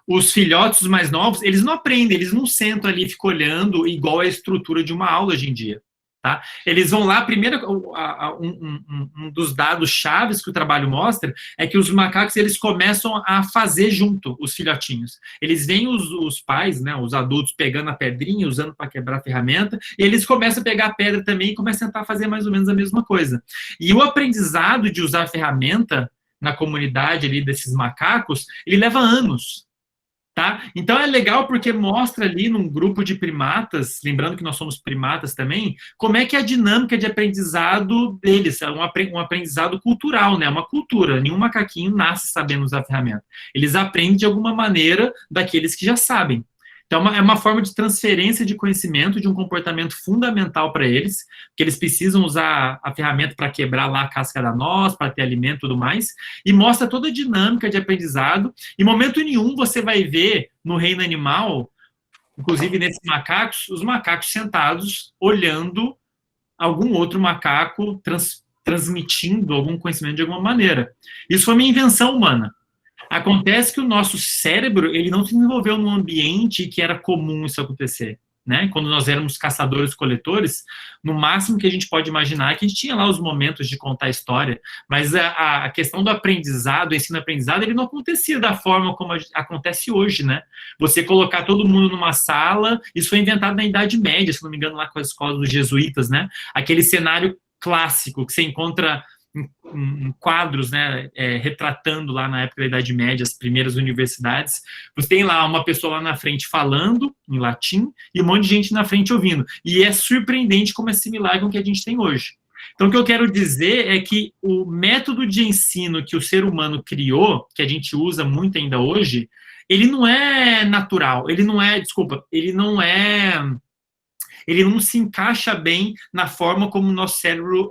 os filhotes, os mais novos, eles não aprendem, eles não sentam ali e ficam olhando igual a estrutura de uma aula hoje em dia. Tá? Eles vão lá, primeiro, um dos dados chaves que o trabalho mostra é que os macacos, eles começam a fazer junto os filhotinhos. Eles veem os pais, né, os adultos, pegando a pedrinha, usando para quebrar a ferramenta, e eles começam a pegar a pedra também e começam a tentar fazer mais ou menos a mesma coisa. E o aprendizado de usar a ferramenta na comunidade ali desses macacos, ele leva anos. Tá? Então é legal porque mostra ali num grupo de primatas, lembrando que nós somos primatas também, como é que é a dinâmica de aprendizado deles, é um aprendizado cultural, né? Uma cultura, nenhum macaquinho nasce sabendo usar a ferramenta. Eles aprendem de alguma maneira daqueles que já sabem. Então é uma forma de transferência de conhecimento, de um comportamento fundamental para eles, que eles precisam usar a ferramenta para quebrar lá a casca da noz, para ter alimento e tudo mais, e mostra toda a dinâmica de aprendizado. Em momento nenhum você vai ver no reino animal, inclusive nesses macacos, os macacos sentados olhando algum outro macaco transmitindo algum conhecimento de alguma maneira. Isso foi uma invenção humana. Acontece que o nosso cérebro, ele não se desenvolveu num ambiente que era comum isso acontecer, né? Quando nós éramos caçadores-coletores, no máximo que a gente pode imaginar é que a gente tinha lá os momentos de contar a história, mas a questão do aprendizado, o ensino-aprendizado, ele não acontecia da forma como acontece hoje, né? Você colocar todo mundo numa sala, isso foi inventado na Idade Média, se não me engano, lá com as escolas dos jesuítas, né? Aquele cenário clássico que você encontra em quadros, né, retratando lá na época da Idade Média, as primeiras universidades, você tem lá uma pessoa lá na frente falando em latim e um monte de gente na frente ouvindo. E é surpreendente como é similar com o que a gente tem hoje. Então, o que eu quero dizer é que o método de ensino que o ser humano criou, que a gente usa muito ainda hoje, ele não é natural, ele não se encaixa bem na forma como o nosso cérebro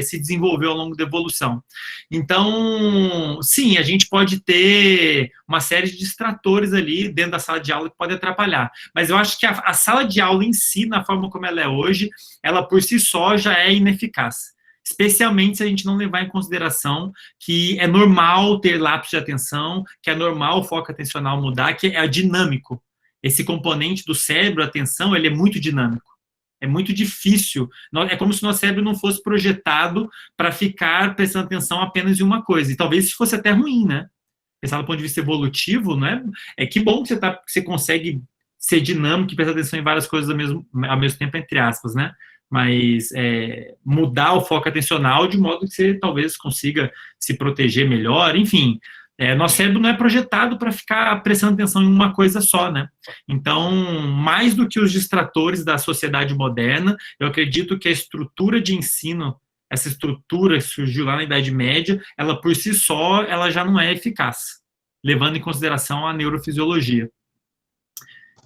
se desenvolveu ao longo da evolução. Então, sim, a gente pode ter uma série de distratores ali dentro da sala de aula que pode atrapalhar, mas eu acho que a sala de aula em si, na forma como ela é hoje, ela por si só já é ineficaz. Especialmente se a gente não levar em consideração que é normal ter lapso de atenção, que é normal o foco atencional mudar, que é dinâmico. Esse componente do cérebro, a atenção, ele é muito dinâmico. É muito difícil. É como se o nosso cérebro não fosse projetado para ficar prestando atenção apenas em uma coisa. E talvez isso fosse até ruim, né? Pensar do ponto de vista evolutivo, né? É que bom que você consegue ser dinâmico e prestar atenção em várias coisas ao mesmo tempo, entre aspas, né? Mas mudar o foco atencional de modo que você talvez consiga se proteger melhor, enfim. Nosso cérebro não é projetado para ficar prestando atenção em uma coisa só, né? Então, mais do que os distratores da sociedade moderna, eu acredito que a estrutura de ensino, essa estrutura que surgiu lá na Idade Média, ela por si só, ela já não é eficaz, levando em consideração a neurofisiologia.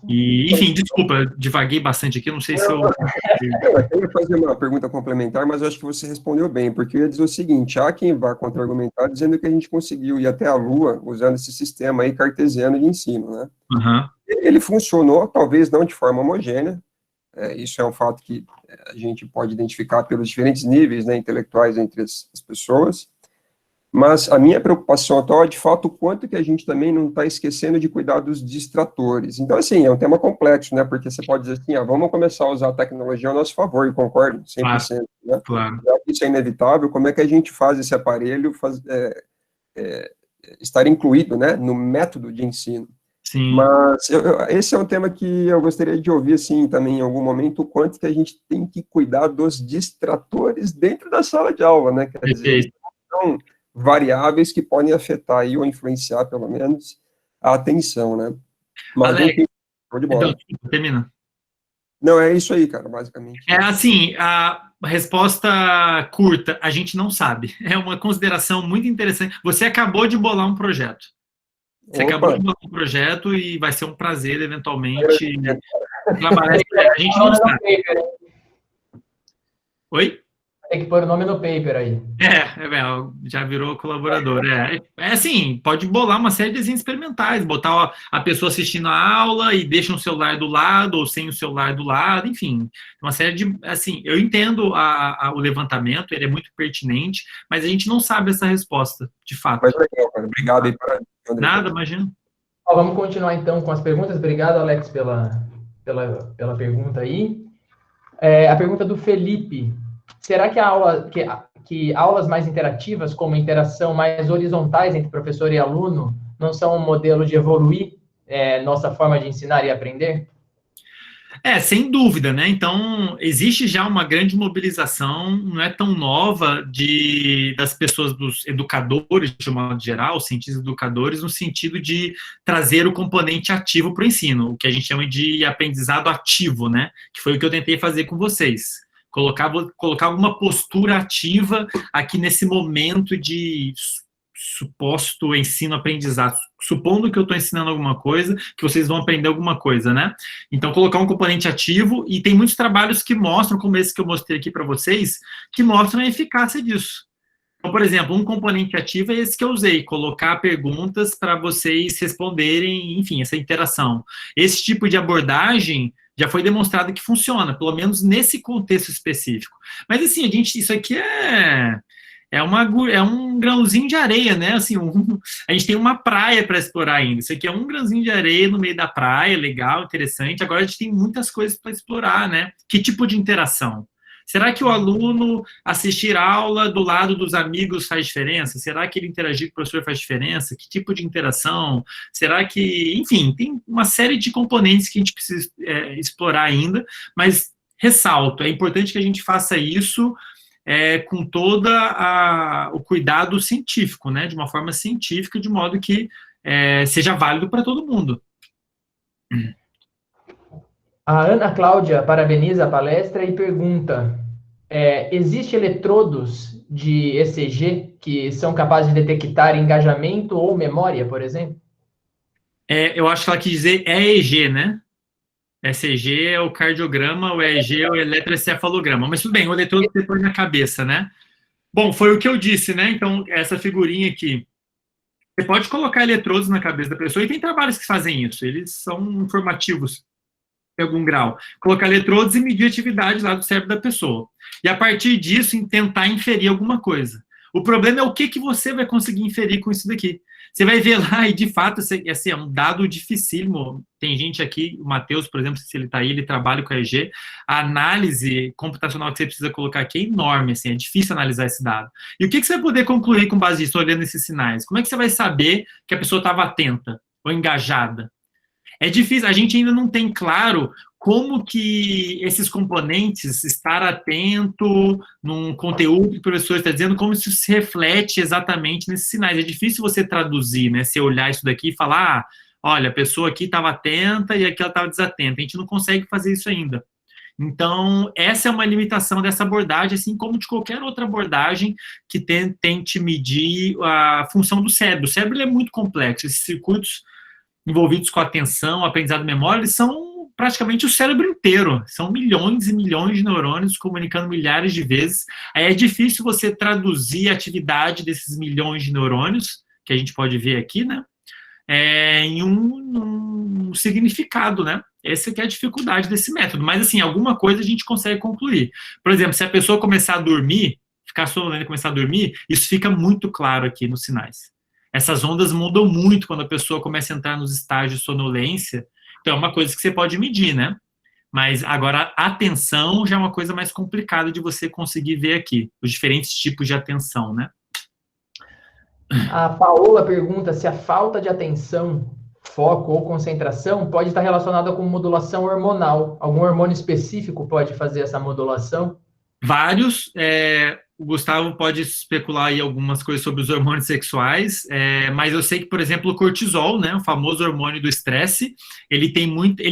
E, enfim, desculpa, divaguei bastante aqui, não sei se eu... Eu ia fazer uma pergunta complementar, mas eu acho que você respondeu bem, porque eu ia dizer o seguinte, há quem vá contra-argumentar dizendo que a gente conseguiu ir até a Lua usando esse sistema aí cartesiano de ensino, né? Uhum. Ele funcionou, talvez não de forma homogênea, isso é um fato que a gente pode identificar pelos diferentes níveis, né, intelectuais entre as pessoas, mas a minha preocupação atual é, de fato, o quanto que a gente também não está esquecendo de cuidar dos distratores. Então, assim, é um tema complexo, né, porque você pode dizer assim, vamos começar a usar a tecnologia ao nosso favor, e concordo 100%, né? Claro. Isso é inevitável, como é que a gente faz esse aparelho estar incluído, né, no método de ensino? Sim. Mas esse é um tema que eu gostaria de ouvir, assim, também em algum momento, o quanto que a gente tem que cuidar dos distratores dentro da sala de aula, né, quer dizer, são variáveis que podem afetar aí, ou influenciar, pelo menos, a atenção, né? Mas, Alex, enfim, show de bola. Então, termina. Não, é isso aí, cara, basicamente. É assim, a resposta curta, a gente não sabe. É uma consideração muito interessante. Você acabou de bolar um projeto. Você acabou de bolar um projeto e vai ser um prazer, eventualmente, trabalhar. A gente não sabe. Oi? Tem que pôr o nome no paper aí. Já virou colaborador. Assim, pode bolar uma série de desenhos experimentais, botar a pessoa assistindo a aula e deixa um celular do lado, ou sem o celular do lado, enfim. Uma série de, assim, eu entendo o levantamento, ele é muito pertinente, mas a gente não sabe essa resposta, de fato. Mas legal, cara. Obrigado aí. Nada, imagina. Vamos continuar, então, com as perguntas. Obrigado, Alex, pela pergunta aí. A pergunta do Felipe. Será que aulas mais interativas, como interação mais horizontais entre professor e aluno, não são um modelo de evoluir nossa forma de ensinar e aprender? Sem dúvida, né? Então, existe já uma grande mobilização, não é tão nova, das pessoas, dos educadores, de um modo geral, cientistas educadores, no sentido de trazer o componente ativo para o ensino, o que a gente chama de aprendizado ativo, né? Que foi o que eu tentei fazer com vocês. Colocar alguma postura ativa aqui nesse momento de suposto ensino-aprendizado, supondo que eu estou ensinando alguma coisa, que vocês vão aprender alguma coisa, né? Então, colocar um componente ativo, e tem muitos trabalhos que mostram, como esse que eu mostrei aqui para vocês, que mostram a eficácia disso. Então, por exemplo, um componente ativo é esse que eu usei, colocar perguntas para vocês responderem, enfim, essa interação. Esse tipo de abordagem já foi demonstrado que funciona, pelo menos nesse contexto específico. Mas, assim, isso aqui é um grãozinho de areia, né? Assim, a gente tem uma praia para explorar ainda. Isso aqui é um grãozinho de areia no meio da praia, legal, interessante. Agora a gente tem muitas coisas para explorar, né? Que tipo de interação? Será que o aluno assistir aula do lado dos amigos faz diferença? Será que ele interagir com o professor faz diferença? Que tipo de interação? Será que... Enfim, tem uma série de componentes que a gente precisa explorar ainda, mas ressalto, é importante que a gente faça isso com todo o cuidado científico, né? De uma forma científica, de modo que seja válido para todo mundo. A Ana Cláudia parabeniza a palestra e pergunta, existem eletrodos de ECG que são capazes de detectar engajamento ou memória, por exemplo? Eu acho que ela quis dizer EEG, né? ECG é o cardiograma, o EEG é o eletroencefalograma. Mas tudo bem, o eletrodo você põe na cabeça, né? Bom, foi o que eu disse, né? Então, essa figurinha aqui, você pode colocar eletrodos na cabeça da pessoa, e tem trabalhos que fazem isso, eles são informativos em algum grau. Colocar eletrodos e medir a atividade lá do cérebro da pessoa. E a partir disso, tentar inferir alguma coisa. O problema é o que você vai conseguir inferir com isso daqui. Você vai ver lá, e de fato, assim, é um dado dificílimo. Tem gente aqui, o Matheus, por exemplo, se ele está aí, ele trabalha com a EEG, a análise computacional que você precisa colocar aqui é enorme, assim, é difícil analisar esse dado. E o que você vai poder concluir com base nisso, olhando esses sinais? Como é que você vai saber que a pessoa estava atenta ou engajada? É difícil, a gente ainda não tem claro como que esses componentes, estar atento num conteúdo que o professor está dizendo, como isso se reflete exatamente nesses sinais. É difícil você traduzir, né? Você olhar isso daqui e falar, olha, a pessoa aqui estava atenta e aqui ela estava desatenta. A gente não consegue fazer isso ainda. Então, essa é uma limitação dessa abordagem, assim como de qualquer outra abordagem que tente medir a função do cérebro. O cérebro é muito complexo, esses circuitos envolvidos com a atenção, aprendizado e memória, eles são praticamente o cérebro inteiro. São milhões e milhões de neurônios comunicando milhares de vezes. Aí é difícil você traduzir a atividade desses milhões de neurônios, que a gente pode ver aqui, né? Em um significado, né? Essa que é a dificuldade desse método. Mas, assim, alguma coisa a gente consegue concluir. Por exemplo, se a pessoa começar a dormir, ficar sonolenta e começar a dormir, isso fica muito claro aqui nos sinais. Essas ondas mudam muito quando a pessoa começa a entrar nos estágios de sonolência. Então, é uma coisa que você pode medir, né? Mas, agora, a atenção já é uma coisa mais complicada de você conseguir ver aqui. Os diferentes tipos de atenção, né? A Paola pergunta se a falta de atenção, foco ou concentração pode estar relacionada com modulação hormonal. Algum hormônio específico pode fazer essa modulação? Vários. O Gustavo pode especular aí algumas coisas sobre os hormônios sexuais, mas eu sei que, por exemplo, o cortisol, né, o famoso hormônio do estresse, ele tem muito,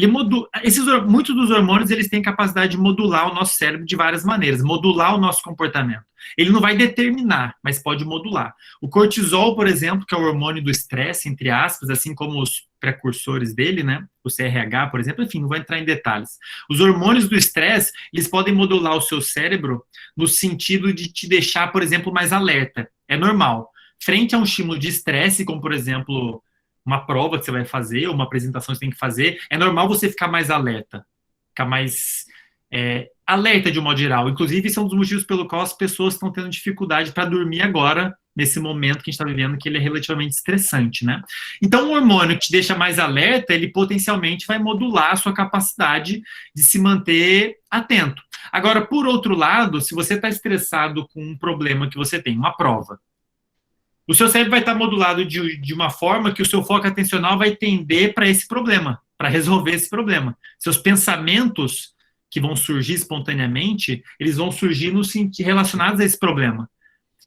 muitos dos hormônios, eles têm capacidade de modular o nosso cérebro de várias maneiras, modular o nosso comportamento. Ele não vai determinar, mas pode modular. O cortisol, por exemplo, que é o hormônio do estresse, entre aspas, assim como os precursores dele, né, o CRH, por exemplo, enfim, não vou entrar em detalhes. Os hormônios do estresse, eles podem modular o seu cérebro no sentido de te deixar, por exemplo, mais alerta. É normal. Frente a um estímulo de estresse, como, por exemplo, uma prova que você vai fazer, ou uma apresentação que você tem que fazer, é normal você ficar mais alerta, ficar mais alerta de um modo geral. Inclusive, esse é um dos motivos pelo qual as pessoas estão tendo dificuldade para dormir agora, nesse momento que a gente está vivendo, que ele é relativamente estressante, né? Então, um hormônio que te deixa mais alerta, ele potencialmente vai modular a sua capacidade de se manter atento. Agora, por outro lado, se você está estressado com um problema que você tem, uma prova, o seu cérebro vai estar modulado de uma forma que o seu foco atencional vai tender para esse problema, para resolver esse problema. Seus pensamentos que vão surgir espontaneamente, eles vão surgir relacionados a esse problema.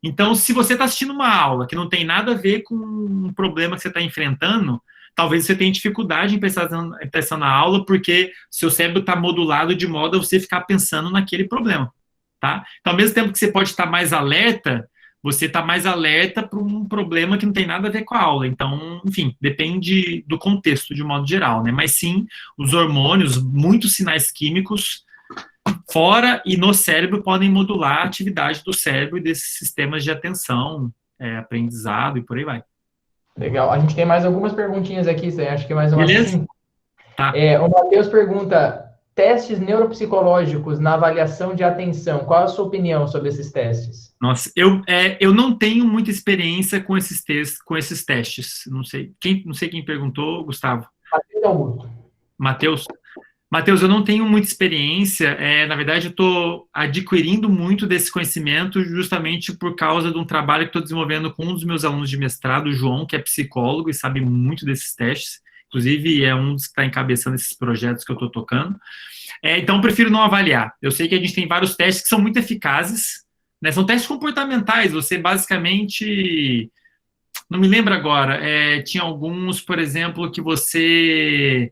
Então, se você está assistindo uma aula que não tem nada a ver com um problema que você está enfrentando, talvez você tenha dificuldade em prestar atenção na aula, porque seu cérebro está modulado de modo a você ficar pensando naquele problema, tá? Então, ao mesmo tempo que você pode estar mais alerta, você está mais alerta para um problema que não tem nada a ver com a aula. Então, enfim, depende do contexto de modo geral, né? Mas sim, os hormônios, muitos sinais químicos fora e no cérebro podem modular a atividade do cérebro e desses sistemas de atenção, aprendizado e por aí vai. Legal. A gente tem mais algumas perguntinhas aqui, Zé. Acho que mais umas 5. Tá. O Matheus pergunta, testes neuropsicológicos na avaliação de atenção. Qual a sua opinião sobre esses testes? Nossa, eu não tenho muita experiência com esses testes. Não sei quem perguntou, Gustavo. Matheus Augusto. Matheus, eu não tenho muita experiência, na verdade eu estou adquirindo muito desse conhecimento justamente por causa de um trabalho que estou desenvolvendo com um dos meus alunos de mestrado, o João, que é psicólogo e sabe muito desses testes, inclusive é um dos que está encabeçando esses projetos que eu estou tocando. Então eu prefiro não avaliar. Eu sei que a gente tem vários testes que são muito eficazes, né? São testes comportamentais, você basicamente, não me lembro agora, tinha alguns, por exemplo, que você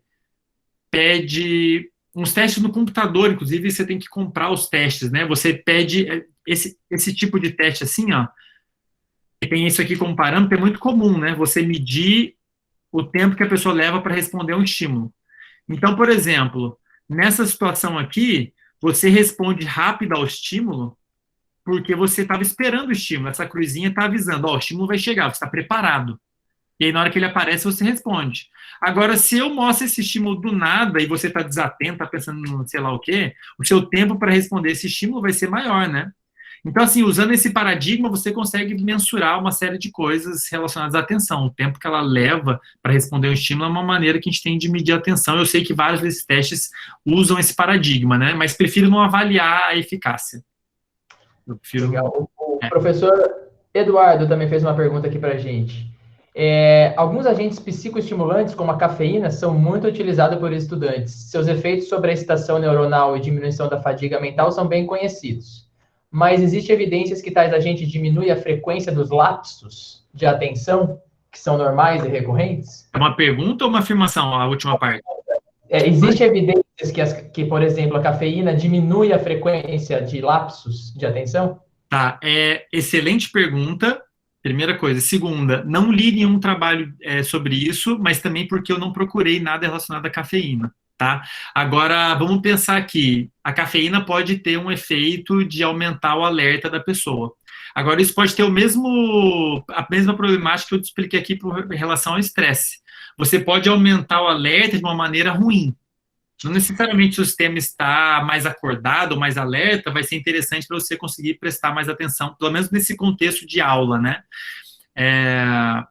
pede uns testes no computador, inclusive você tem que comprar os testes, né? Você pede esse tipo de teste assim, ó. Tem isso aqui como parâmetro, é muito comum, né? Você medir o tempo que a pessoa leva para responder a um estímulo. Então, por exemplo, nessa situação aqui, você responde rápido ao estímulo porque você estava esperando o estímulo. Essa cruzinha está avisando, o estímulo vai chegar, você está preparado. E aí, na hora que ele aparece, você responde. Agora, se eu mostro esse estímulo do nada e você está desatento, está pensando no sei lá o quê, o seu tempo para responder esse estímulo vai ser maior, né? Então, assim, usando esse paradigma, você consegue mensurar uma série de coisas relacionadas à atenção. O tempo que ela leva para responder um estímulo é uma maneira que a gente tem de medir a atenção. Eu sei que vários desses testes usam esse paradigma, né? Mas prefiro não avaliar a eficácia. Eu prefiro... Legal. O professor Eduardo também fez uma pergunta aqui para a gente. Alguns agentes psicoestimulantes, como a cafeína, são muito utilizados por estudantes. Seus efeitos sobre a excitação neuronal e diminuição da fadiga mental são bem conhecidos. Mas existem evidências que tais agentes diminuem a frequência dos lapsos de atenção, que são normais e recorrentes? É uma pergunta ou uma afirmação, a última parte? Existem evidências que, por exemplo, a cafeína diminui a frequência de lapsos de atenção? Tá, excelente pergunta. Primeira coisa. Segunda, não li nenhum trabalho sobre isso, mas também porque eu não procurei nada relacionado à cafeína, tá? Agora, vamos pensar aqui. A cafeína pode ter um efeito de aumentar o alerta da pessoa. Agora, isso pode ter a mesma problemática que eu te expliquei aqui em relação ao estresse. Você pode aumentar o alerta de uma maneira ruim. Não necessariamente o sistema está mais acordado ou mais alerta, vai ser interessante para você conseguir prestar mais atenção, pelo menos nesse contexto de aula, né?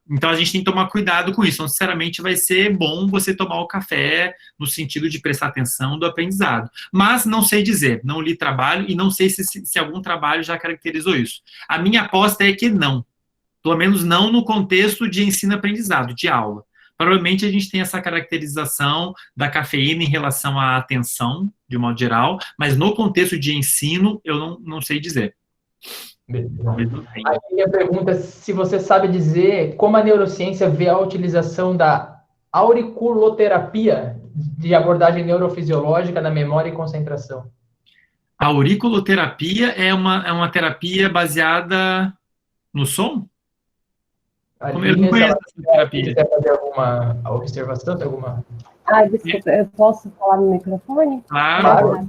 Então, a gente tem que tomar cuidado com isso. Não necessariamente vai ser bom você tomar o café no sentido de prestar atenção do aprendizado. Mas não sei dizer, não li trabalho e não sei se algum trabalho já caracterizou isso. A minha aposta é que não. Pelo menos não no contexto de ensino-aprendizado, de aula. provavelmente a gente tem essa caracterização da cafeína em relação à atenção, de modo geral, mas no contexto de ensino, eu não sei dizer. Aqui a pergunta é se você sabe dizer como a neurociência vê a utilização da auriculoterapia de abordagem neurofisiológica na memória e concentração. A auriculoterapia é uma terapia baseada no som? Eu não conheço essa terapia. Você quer fazer alguma observação? Alguma... Desculpa, eu posso falar no microfone? Claro.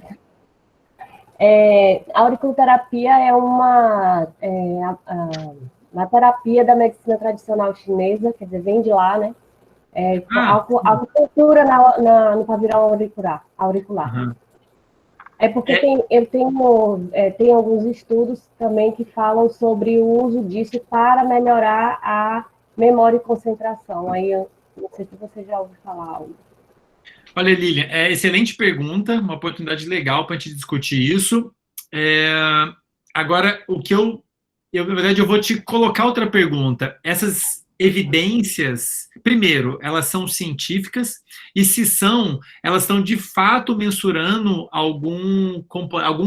A auriculoterapia é uma terapia da medicina tradicional chinesa, quer dizer, vem de lá, né? A acupuntura no pavilhão auricular. Uhum. É porque tem alguns estudos também que falam sobre o uso disso para melhorar a memória e concentração. Aí eu não sei se você já ouviu falar algo. Olha, Lilian, excelente pergunta, uma oportunidade legal para a gente discutir isso. Agora, na verdade, eu vou te colocar outra pergunta. Essas evidências, primeiro, elas são científicas, e se são, elas estão de fato mensurando algum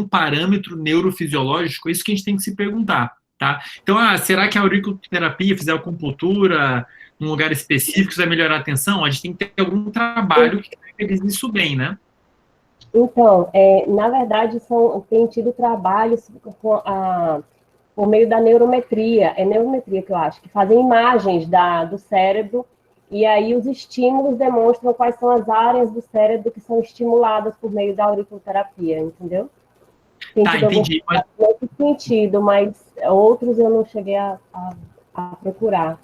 parâmetro neurofisiológico? Isso que a gente tem que se perguntar, tá? Então, será que a auriculoterapia, fizer acupuntura num lugar específico, isso vai melhorar a atenção? A gente tem que ter algum trabalho que caracterize isso bem, né? Então, na verdade, tem tido trabalhos por meio da neurometria, neurometria que eu acho, que fazem imagens do cérebro, e aí os estímulos demonstram quais são as áreas do cérebro que são estimuladas por meio da auriculoterapia, entendeu? Entendi. Nesse sentido, mas outros eu não cheguei a procurar.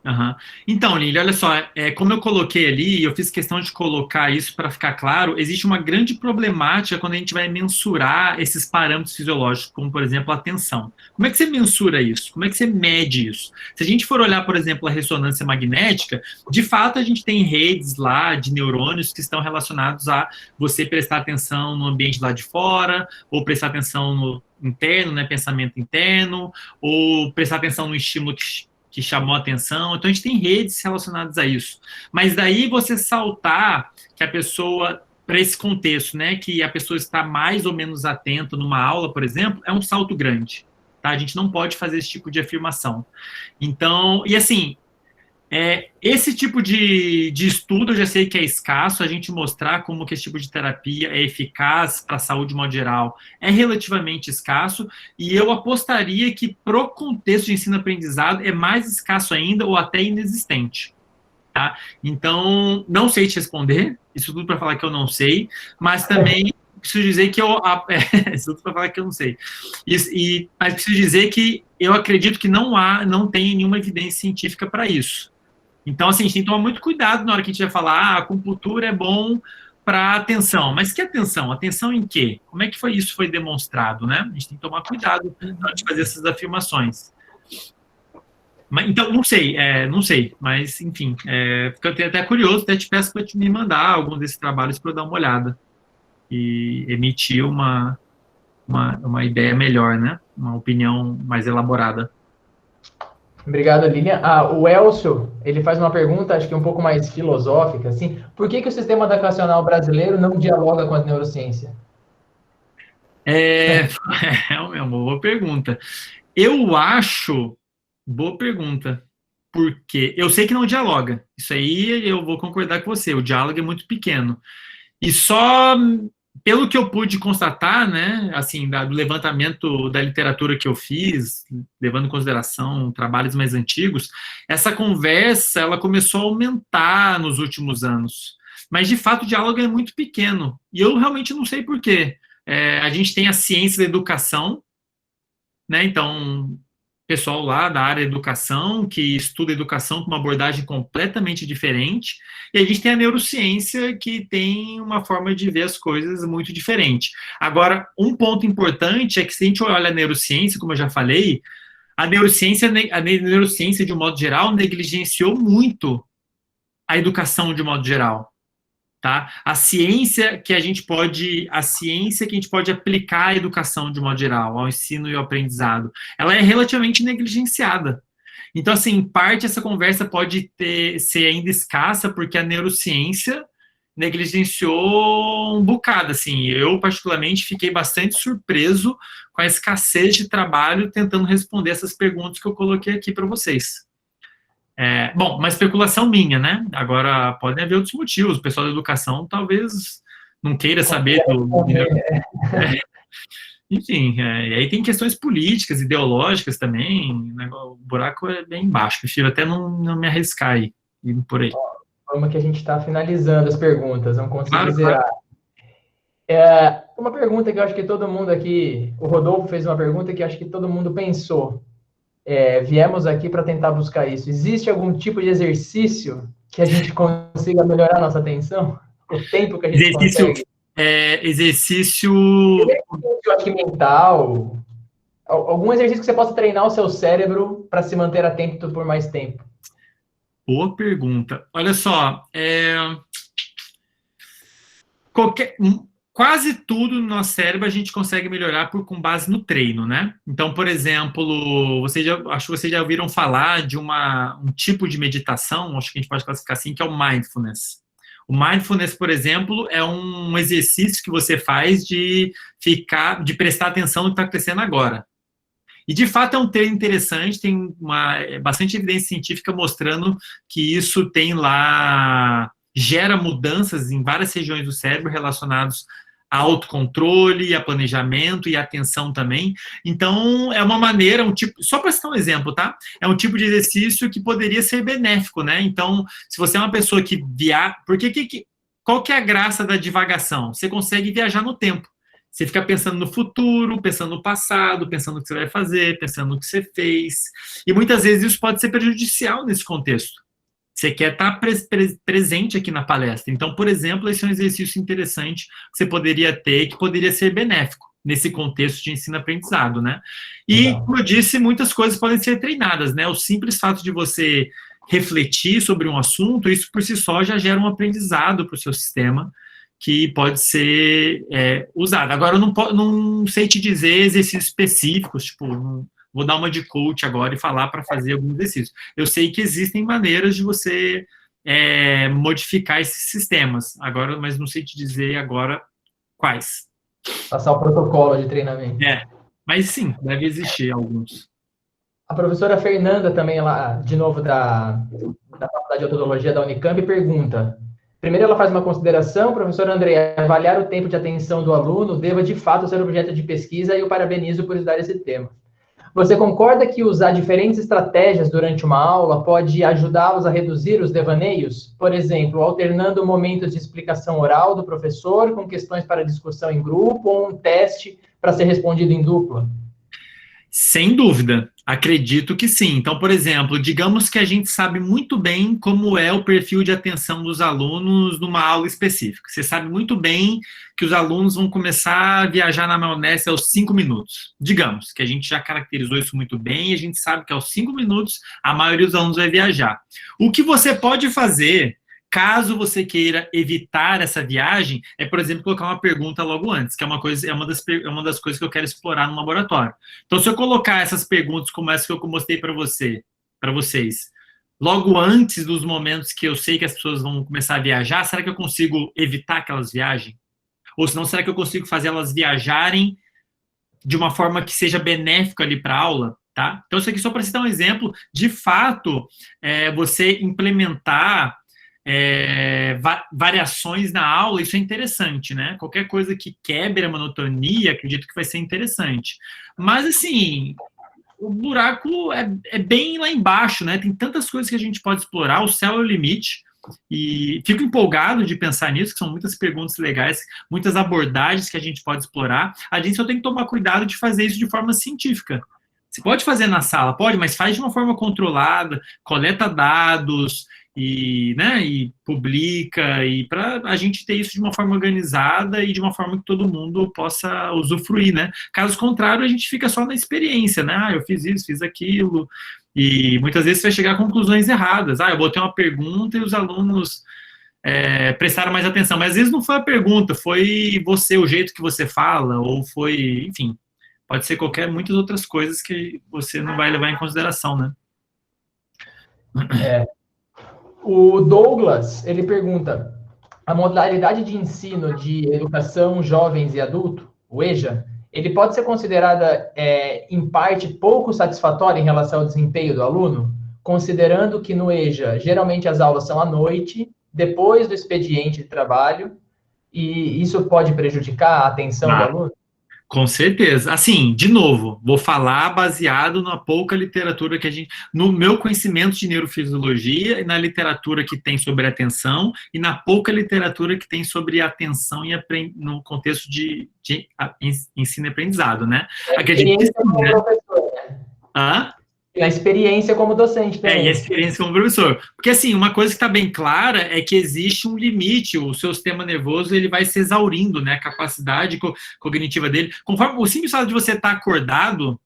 Uhum. Então, Lili, olha só, como eu coloquei ali, eu fiz questão de colocar isso para ficar claro, existe uma grande problemática quando a gente vai mensurar esses parâmetros fisiológicos, como, por exemplo, a tensão. Como é que você mensura isso? Como é que você mede isso? Se a gente for olhar, por exemplo, a ressonância magnética, de fato a gente tem redes lá de neurônios que estão relacionados a você prestar atenção no ambiente lá de fora, ou prestar atenção no interno, né, pensamento interno, ou prestar atenção no estímulo que chamou a atenção. Então, a gente tem redes relacionadas a isso. Mas daí você saltar que a pessoa, para esse contexto, né, que a pessoa está mais ou menos atenta numa aula, por exemplo, é um salto grande. Tá? A gente não pode fazer esse tipo de afirmação. Então, e assim, esse tipo de estudo eu já sei que é escasso, a gente mostrar como que esse tipo de terapia é eficaz para a saúde de modo geral é relativamente escasso, e eu apostaria que pro contexto de ensino-aprendizado é mais escasso ainda ou até inexistente. Tá? Então, não sei te responder, isso tudo para falar que eu não sei, mas também preciso dizer que isso tudo para falar que eu não sei. Mas preciso dizer que eu acredito que não tem nenhuma evidência científica para isso. Então, assim, a gente tem que tomar muito cuidado na hora que a gente vai falar, a acupuntura é bom para atenção. Mas que atenção? Atenção em quê? Como é que isso foi demonstrado, né? A gente tem que tomar cuidado na hora de fazer essas afirmações. Então, não sei, mas, enfim, fico até curioso, até te peço para me mandar alguns desses trabalhos para eu dar uma olhada e emitir uma ideia melhor, né? Uma opinião mais elaborada. Obrigado, Lilian. O Elcio, ele faz uma pergunta, acho que um pouco mais filosófica, assim. Por que o sistema educacional brasileiro não dialoga com a neurociência? É uma boa pergunta. Eu acho... Boa pergunta. Porque eu sei que não dialoga. Isso aí eu vou concordar com você. O diálogo é muito pequeno. E só... Pelo que eu pude constatar, né, assim, do levantamento da literatura que eu fiz, levando em consideração trabalhos mais antigos, essa conversa, ela começou a aumentar nos últimos anos. Mas, de fato, o diálogo é muito pequeno. E eu realmente não sei por quê. A gente tem a ciência da educação, né, então... pessoal lá da área de educação, que estuda educação com uma abordagem completamente diferente, e a gente tem a neurociência, que tem uma forma de ver as coisas muito diferente. Agora, um ponto importante é que se a gente olha a neurociência, como eu já falei, a neurociência de um modo geral, negligenciou muito a educação de um modo geral. Tá? A ciência que a gente pode aplicar à educação de modo geral, ao ensino e ao aprendizado, ela é relativamente negligenciada. Então, assim, em parte, essa conversa pode ser ainda escassa, porque a neurociência negligenciou um bocado, assim. Eu, particularmente, fiquei bastante surpreso com a escassez de trabalho tentando responder essas perguntas que eu coloquei aqui para vocês. Bom, uma especulação minha, né? Agora, podem haver outros motivos. O pessoal da educação talvez não queira saber enfim, e aí tem questões políticas, ideológicas também, né? O buraco é bem baixo, prefiro até não me arriscar aí, indo por aí. Vamos que a gente está finalizando as perguntas, não consegui zerar. Uma pergunta que eu acho que todo mundo aqui, o Rodolfo fez uma pergunta que eu acho que todo mundo pensou. Viemos aqui para tentar buscar isso. Existe algum tipo de exercício que a gente consiga melhorar a nossa atenção? O tempo que a gente consegue? Exercício... Eu acho que mental, algum exercício que você possa treinar o seu cérebro para se manter atento por mais tempo. Boa pergunta. Olha só, quase tudo no nosso cérebro a gente consegue melhorar com base no treino, né? Então, por exemplo, acho que vocês já ouviram falar de um tipo de meditação, acho que a gente pode classificar assim, que é o mindfulness. O mindfulness, por exemplo, é um exercício que você faz de prestar atenção no que está acontecendo agora. E, de fato, é um treino interessante, tem bastante evidência científica mostrando que isso gera mudanças em várias regiões do cérebro relacionados a autocontrole, a planejamento e a atenção também. Então, é uma maneira, só para citar um exemplo, tá? É um tipo de exercício que poderia ser benéfico, né? Então, se você é uma pessoa que viaja... Qual que é a graça da divagação? Você consegue viajar no tempo. Você fica pensando no futuro, pensando no passado, pensando no que você vai fazer, pensando no que você fez. E muitas vezes isso pode ser prejudicial nesse contexto. Você quer estar presente aqui na palestra. Então, por exemplo, esse é um exercício interessante que você poderia ter, que poderia ser benéfico nesse contexto de ensino-aprendizado, né? E, como eu disse, muitas coisas podem ser treinadas, né? O simples fato de você refletir sobre um assunto, isso por si só já gera um aprendizado para o seu sistema, que pode ser usado. Agora, eu não sei te dizer exercícios específicos, tipo, vou dar uma de coach agora e falar para fazer algum exercício. Eu sei que existem maneiras de você modificar esses sistemas, agora, mas não sei te dizer agora quais. Passar o protocolo de treinamento. Mas sim, deve existir alguns. A professora Fernanda também, lá, de novo, da Faculdade de Odontologia da Unicamp, pergunta... Primeiro, ela faz uma consideração, professor André, avaliar o tempo de atenção do aluno deva, de fato, ser objeto de pesquisa e eu parabenizo por estudar esse tema. Você concorda que usar diferentes estratégias durante uma aula pode ajudá-los a reduzir os devaneios? Por exemplo, alternando momentos de explicação oral do professor com questões para discussão em grupo ou um teste para ser respondido em dupla? Sem dúvida, acredito que sim. Então, por exemplo, digamos que a gente sabe muito bem como é o perfil de atenção dos alunos numa aula específica. Você sabe muito bem que os alunos vão começar a viajar na maionese aos 5 minutos. Digamos que a gente já caracterizou isso muito bem e a gente sabe que aos 5 minutos a maioria dos alunos vai viajar. O que você pode fazer... Caso você queira evitar essa viagem, por exemplo, colocar uma pergunta logo antes, que é uma das coisas que eu quero explorar no laboratório. Então, se eu colocar essas perguntas como essa que eu mostrei para vocês, logo antes dos momentos que eu sei que as pessoas vão começar a viajar, será que eu consigo evitar que elas viajem? Ou senão, será que eu consigo fazer elas viajarem de uma forma que seja benéfica ali para a aula? Tá? Então, isso aqui só para citar um exemplo, de fato, você implementar variações na aula, isso é interessante, né? Qualquer coisa que quebre a monotonia, acredito que vai ser interessante. Mas, assim, o buraco é bem lá embaixo, né? Tem tantas coisas que a gente pode explorar, o céu é o limite, e fico empolgado de pensar nisso, que são muitas perguntas legais, muitas abordagens que a gente pode explorar. A gente só tem que tomar cuidado de fazer isso de forma científica. Você pode fazer na sala, pode, mas faz de uma forma controlada, coleta dados... E publica, e para a gente ter isso de uma forma organizada e de uma forma que todo mundo possa usufruir, né? Caso contrário, a gente fica só na experiência, né? Eu fiz isso, fiz aquilo, e muitas vezes você vai chegar a conclusões erradas. Eu botei uma pergunta e os alunos prestaram mais atenção, mas às vezes não foi a pergunta, foi você, o jeito que você fala, ou foi, enfim, pode ser muitas outras coisas que você não vai levar em consideração, né? O Douglas, ele pergunta, a modalidade de ensino de educação jovens e adulto, o EJA, ele pode ser considerada, em parte, pouco satisfatória em relação ao desempenho do aluno, considerando que no EJA, geralmente as aulas são à noite, depois do expediente de trabalho, e isso pode prejudicar a atenção do aluno? Com certeza. Assim, de novo, vou falar baseado na pouca literatura que a gente... No meu conhecimento de neurofisiologia e na literatura que tem sobre atenção e na pouca literatura que tem sobre atenção no contexto de ensino e aprendizado, né? Acredito que sim, né? Hã? E a experiência como docente também. E a experiência como professor. Porque, assim, uma coisa que está bem clara é que existe um limite, o seu sistema nervoso ele vai se exaurindo, né? A capacidade cognitiva dele. Conforme o simples fato de você estar acordado,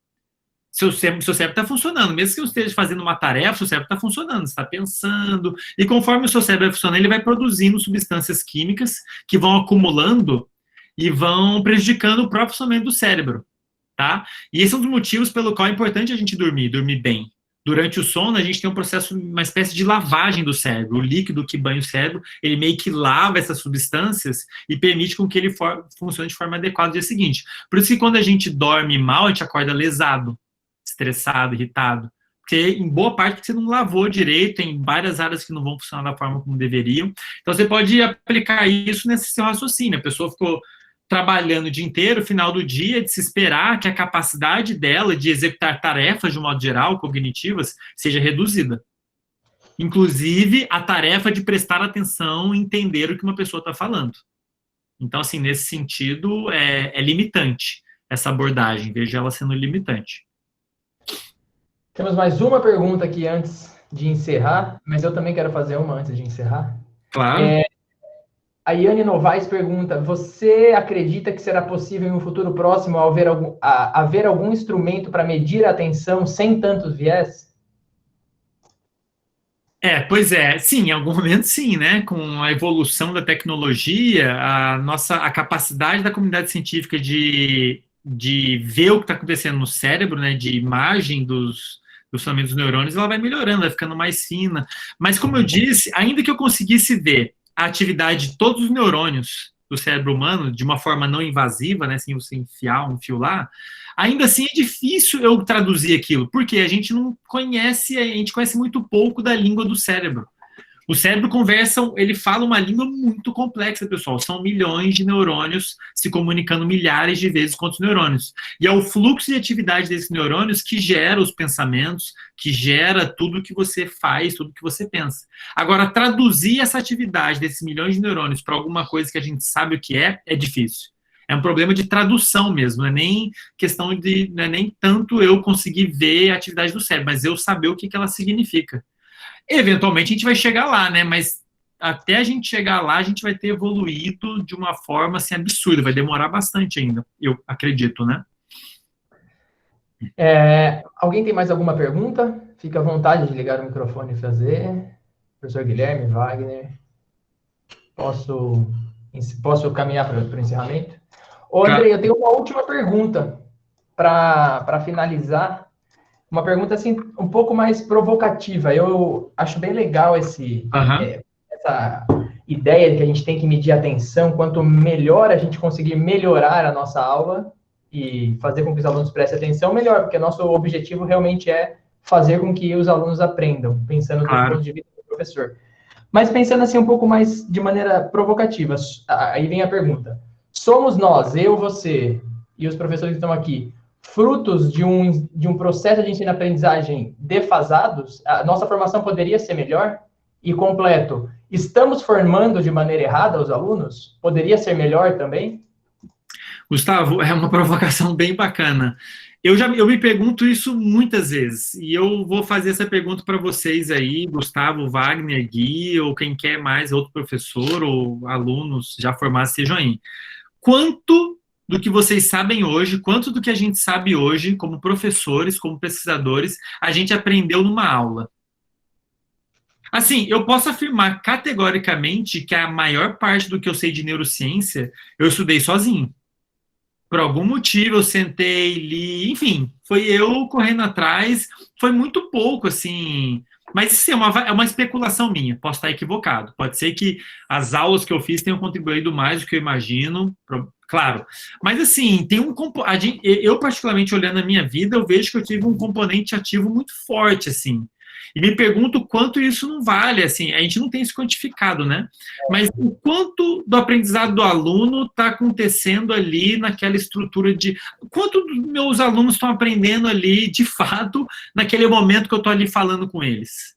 seu cérebro está funcionando. Mesmo que você esteja fazendo uma tarefa, seu cérebro está funcionando, você está pensando. E conforme o seu cérebro vai funcionando, ele vai produzindo substâncias químicas que vão acumulando e vão prejudicando o próprio funcionamento do cérebro. Tá? E esse é um dos motivos pelo qual é importante a gente dormir bem. Durante o sono, a gente tem um processo, uma espécie de lavagem do cérebro. O líquido que banha o cérebro, ele meio que lava essas substâncias e permite com que ele funcione de forma adequada no dia seguinte. Por isso que quando a gente dorme mal, a gente acorda lesado, estressado, irritado. Porque, em boa parte, você não lavou direito, tem várias áreas que não vão funcionar da forma como deveriam. Então, você pode aplicar isso nesse seu raciocínio. A pessoa ficou trabalhando o dia inteiro, final do dia, de se esperar que a capacidade dela de executar tarefas, de um modo geral, cognitivas, seja reduzida. Inclusive, a tarefa de prestar atenção e entender o que uma pessoa está falando. Então, assim, nesse sentido, é limitante essa abordagem, vejo ela sendo limitante. Temos mais uma pergunta aqui antes de encerrar, mas eu também quero fazer uma antes de encerrar. Claro. A Yane Novaes pergunta, você acredita que será possível em um futuro próximo haver algum instrumento para medir a atenção sem tantos viés? Pois é, sim, em algum momento sim, né? Com a evolução da tecnologia, a capacidade da comunidade científica de ver o que está acontecendo no cérebro, né? De imagem dos funcionamentos dos neurônios, ela vai melhorando, vai ficando mais fina. Mas, como eu disse, ainda que eu conseguisse ver a atividade de todos os neurônios do cérebro humano de uma forma não invasiva, né, sem você enfiar um fio lá, ainda assim é difícil eu traduzir aquilo, porque a gente não conhece, a gente conhece muito pouco da língua do cérebro. O cérebro ele fala uma língua muito complexa, pessoal. São milhões de neurônios se comunicando milhares de vezes com outros neurônios. E é o fluxo de atividade desses neurônios que gera os pensamentos, que gera tudo que você faz, tudo que você pensa. Agora, traduzir essa atividade desses milhões de neurônios para alguma coisa que a gente sabe o que é difícil. É um problema de tradução mesmo, não é nem questão não é nem tanto eu conseguir ver a atividade do cérebro, mas eu saber o que ela significa. Eventualmente a gente vai chegar lá, né? Mas até a gente chegar lá, a gente vai ter evoluído de uma forma assim, absurda. Vai demorar bastante ainda, eu acredito, né? Alguém tem mais alguma pergunta? Fica à vontade de ligar o microfone e fazer. Professor Guilherme, Wagner. Posso caminhar para o encerramento? Ô, André, eu tenho uma última pergunta para finalizar. Uma pergunta, assim, um pouco mais provocativa. Eu acho bem legal essa ideia de que a gente tem que medir a atenção. Quanto melhor a gente conseguir melhorar a nossa aula e fazer com que os alunos prestem atenção, melhor, porque nosso objetivo realmente é fazer com que os alunos aprendam, pensando do ponto de vista do professor. Mas pensando, assim, um pouco mais de maneira provocativa, aí vem a pergunta. Somos nós, eu, você e os professores que estão aqui, frutos de um processo de ensino-aprendizagem defasados? A nossa formação poderia ser melhor? E completo, estamos formando de maneira errada os alunos? Poderia ser melhor também? Gustavo, é uma provocação bem bacana. Eu me pergunto isso muitas vezes, e eu vou fazer essa pergunta para vocês aí, Gustavo, Wagner, Gui, ou quem quer mais, outro professor, ou alunos já formados sejam aí. Quanto do que vocês sabem hoje, quanto do que a gente sabe hoje, como professores, como pesquisadores, a gente aprendeu numa aula? Assim, eu posso afirmar categoricamente que a maior parte do que eu sei de neurociência, eu estudei sozinho. Por algum motivo, eu sentei, li, enfim, foi eu correndo atrás, foi muito pouco, assim, Mas isso é uma especulação minha, posso estar equivocado. Pode ser que as aulas que eu fiz tenham contribuído mais do que eu imagino, claro. Mas, assim, tem eu, particularmente, olhando a minha vida, eu vejo que eu tive um componente ativo muito forte, assim. E me pergunto quanto isso não vale, assim, a gente não tem isso quantificado, né? Mas o quanto do aprendizado do aluno está acontecendo ali naquela estrutura de... Quanto dos meus alunos estão aprendendo ali, de fato, naquele momento que eu estou ali falando com eles?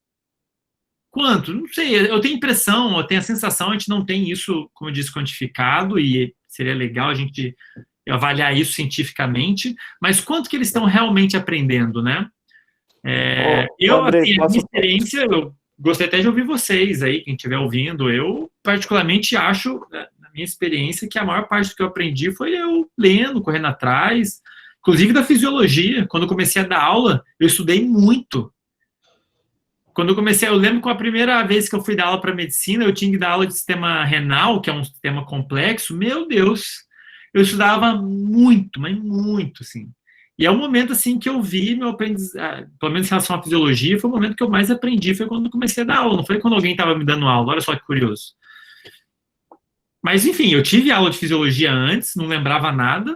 Quanto? Não sei, eu tenho impressão, eu tenho a sensação, a gente não tem isso, como eu disse, quantificado, e seria legal a gente avaliar isso cientificamente, mas quanto que eles estão realmente aprendendo, né? Andrei, assim, a minha experiência, eu gostei até de ouvir vocês aí, quem estiver ouvindo, eu particularmente acho, na minha experiência, que a maior parte do que eu aprendi foi eu lendo, correndo atrás, inclusive da fisiologia. Quando eu comecei a dar aula, eu estudei muito. Quando eu comecei, eu lembro que a primeira vez que eu fui dar aula para medicina, eu tinha que dar aula de sistema renal, que é um sistema complexo, meu Deus, eu estudava muito, mas muito, assim. E é um momento, assim, que eu vi meu aprendizado, pelo menos em relação à fisiologia, foi o momento que eu mais aprendi, foi quando eu comecei a dar aula, não foi quando alguém estava me dando aula, olha só que curioso. Mas, enfim, eu tive aula de fisiologia antes, não lembrava nada,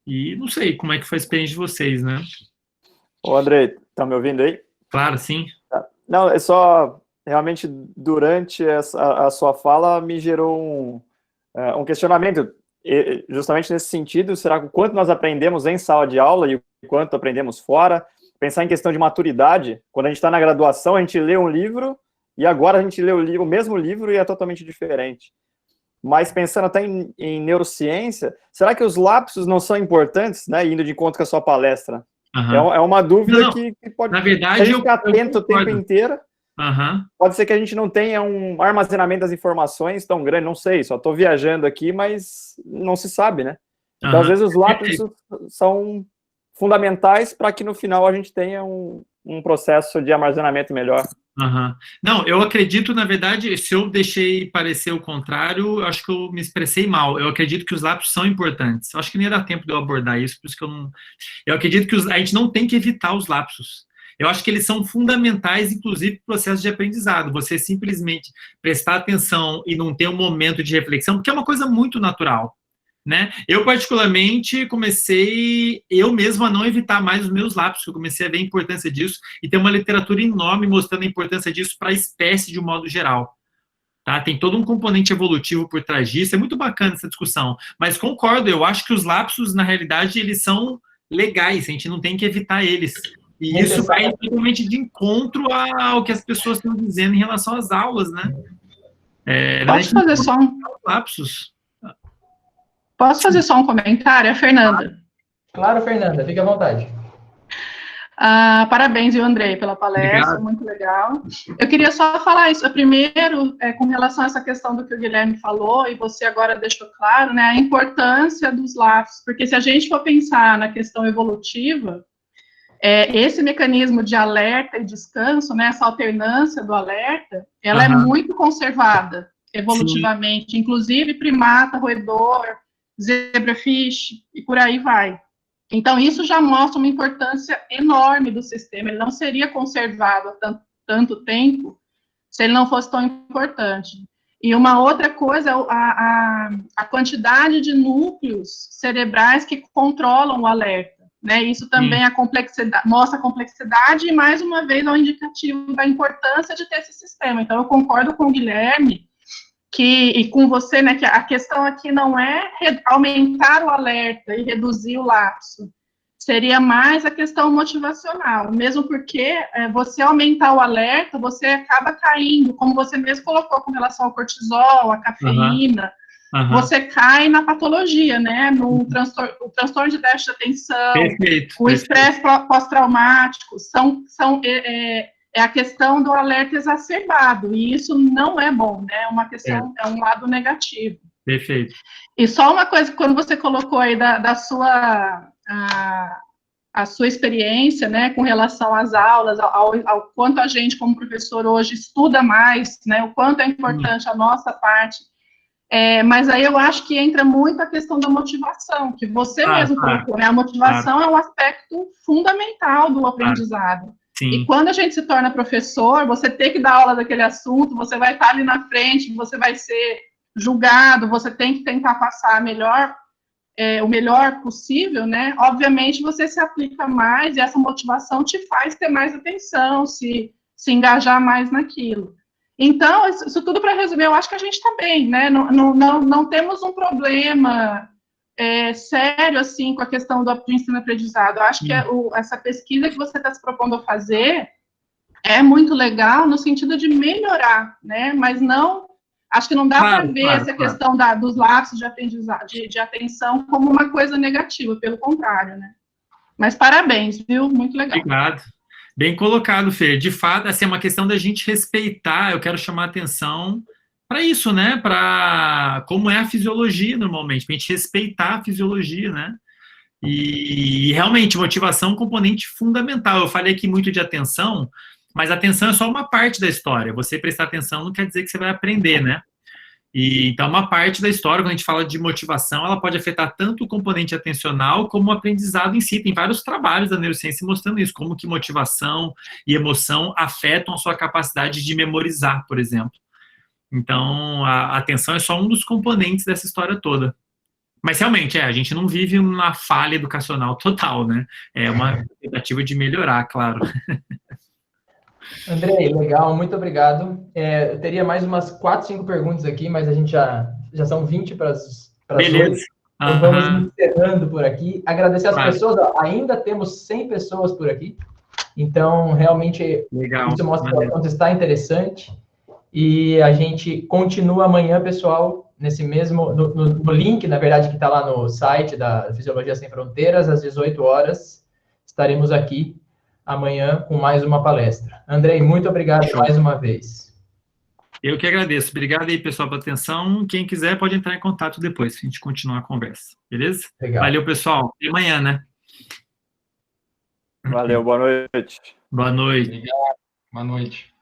e não sei como é que foi a experiência de vocês, né? Ô, Andrei, tá me ouvindo aí? Claro, sim. Não, é só, realmente, durante a sua fala, me gerou um questionamento. E justamente nesse sentido, será que o quanto nós aprendemos em sala de aula e o quanto aprendemos fora? Pensar em questão de maturidade, quando a gente está na graduação, a gente lê um livro, e agora a gente lê o mesmo livro e é totalmente diferente. Mas pensando até em neurociência, será que os lapsos não são importantes, né, indo de encontro com a sua palestra? É uma dúvida que pode... Na verdade, se a gente ficar atento o tempo inteiro, pode ser que a gente não tenha um armazenamento das informações tão grande, não sei, só estou viajando aqui, mas não se sabe, né? Então, às vezes, os lapsos são fundamentais para que, no final, a gente tenha um processo de armazenamento melhor. Não, eu acredito, na verdade, se eu deixei parecer o contrário, eu acho que eu me expressei mal. Eu acredito que os lapsos são importantes. Eu acho que nem ia dar tempo de eu abordar isso, por isso que eu não... Eu acredito que a gente não tem que evitar os lapsos. Eu acho que eles são fundamentais, inclusive, para o processo de aprendizado. Você simplesmente prestar atenção e não ter um momento de reflexão, porque é uma coisa muito natural, né? Eu, particularmente, comecei eu mesmo a não evitar mais os meus lapsos, eu comecei a ver a importância disso, e tem uma literatura enorme mostrando a importância disso para a espécie de um modo geral. Tá? Tem todo um componente evolutivo por trás disso, é muito bacana essa discussão, mas concordo, eu acho que os lapsos, na realidade, eles são legais, a gente não tem que evitar eles. E isso vai totalmente de encontro ao que as pessoas estão dizendo em relação às aulas, né? Posso fazer só um... lapsos? Posso fazer só um comentário? A Fernanda. Claro, Fernanda, fique à vontade. Parabéns, viu, Andrei, pela palestra, muito legal. Eu queria só falar isso. Primeiro, com relação a essa questão do que o Guilherme falou, e você agora deixou claro, né, a importância dos lapsos, porque se a gente for pensar na questão evolutiva, esse mecanismo de alerta e descanso, né, essa alternância do alerta, ela é muito conservada evolutivamente, sim. Inclusive primata, roedor, zebrafish, e por aí vai. Então, isso já mostra uma importância enorme do sistema, ele não seria conservado há tanto tempo se ele não fosse tão importante. E uma outra coisa, a quantidade de núcleos cerebrais que controlam o alerta. Né, isso também mostra a complexidade e, mais uma vez, é um indicativo da importância de ter esse sistema. Então, eu concordo com o Guilherme e com você, né, que a questão aqui não é aumentar o alerta e reduzir o lapso, seria mais a questão motivacional, mesmo porque você aumentar o alerta, você acaba caindo, como você mesmo colocou com relação ao cortisol, à cafeína, você cai na patologia, né, no transtorno de déficit de atenção, o estresse pós-traumático, é a questão do alerta exacerbado, e isso não é bom, né, é uma questão, é um lado negativo. Perfeito. E só uma coisa, quando você colocou aí da sua, a sua experiência, né, com relação às aulas, ao quanto a gente, como professor, hoje estuda mais, né, o quanto é importante a nossa parte. Mas aí eu acho que entra muito a questão da motivação, que você mesmo colocou, né? A motivação é um aspecto fundamental do aprendizado. Sim. E quando a gente se torna professor, você tem que dar aula daquele assunto, você vai estar ali na frente, você vai ser julgado, você tem que tentar passar o melhor possível, né? Obviamente, você se aplica mais e essa motivação te faz ter mais atenção, se engajar mais naquilo. Então, isso tudo para resumir, eu acho que a gente está bem, né? Não temos um problema sério, assim, com a questão do ensino-aprendizado. Eu acho que essa pesquisa que você está se propondo a fazer é muito legal no sentido de melhorar, né? Mas não... Acho que não dá para ver essa questão dos lapsos de aprendizado, de atenção como uma coisa negativa, pelo contrário, né? Mas parabéns, viu? Muito legal. Obrigado. Bem colocado, Fer. De fato, assim, é uma questão da gente respeitar, eu quero chamar a atenção para isso, né? Para como é a fisiologia, normalmente, para a gente respeitar a fisiologia, né? E realmente, motivação é um componente fundamental. Eu falei aqui muito de atenção, mas a atenção é só uma parte da história. Você prestar atenção não quer dizer que você vai aprender, né? E, então, uma parte da história, quando a gente fala de motivação, ela pode afetar tanto o componente atencional como o aprendizado em si. Tem vários trabalhos da neurociência mostrando isso, como que motivação e emoção afetam a sua capacidade de memorizar, por exemplo. Então, a atenção é só um dos componentes dessa história toda. Mas, realmente, a gente não vive uma falha educacional total, né? É uma tentativa de melhorar, claro. Andrei, legal, muito obrigado. Eu teria mais umas 4, 5 perguntas aqui, mas a gente já são 20 para as 8. Então vamos encerrando por aqui. Agradecer às pessoas, ainda temos 100 pessoas por aqui, então realmente isso mostra que o assunto está interessante. E a gente continua amanhã, pessoal, nesse mesmo, no link, na verdade, que está lá no site da Fisiologia Sem Fronteiras, às 18 horas, estaremos aqui amanhã com mais uma palestra. Andrei, muito obrigado mais uma vez. Eu que agradeço. Obrigado aí, pessoal, pela atenção. Quem quiser pode entrar em contato depois, pra gente continuar a conversa. Beleza? Legal. Valeu, pessoal. Até amanhã, né? Valeu, boa noite. Boa noite. Obrigado. Boa noite.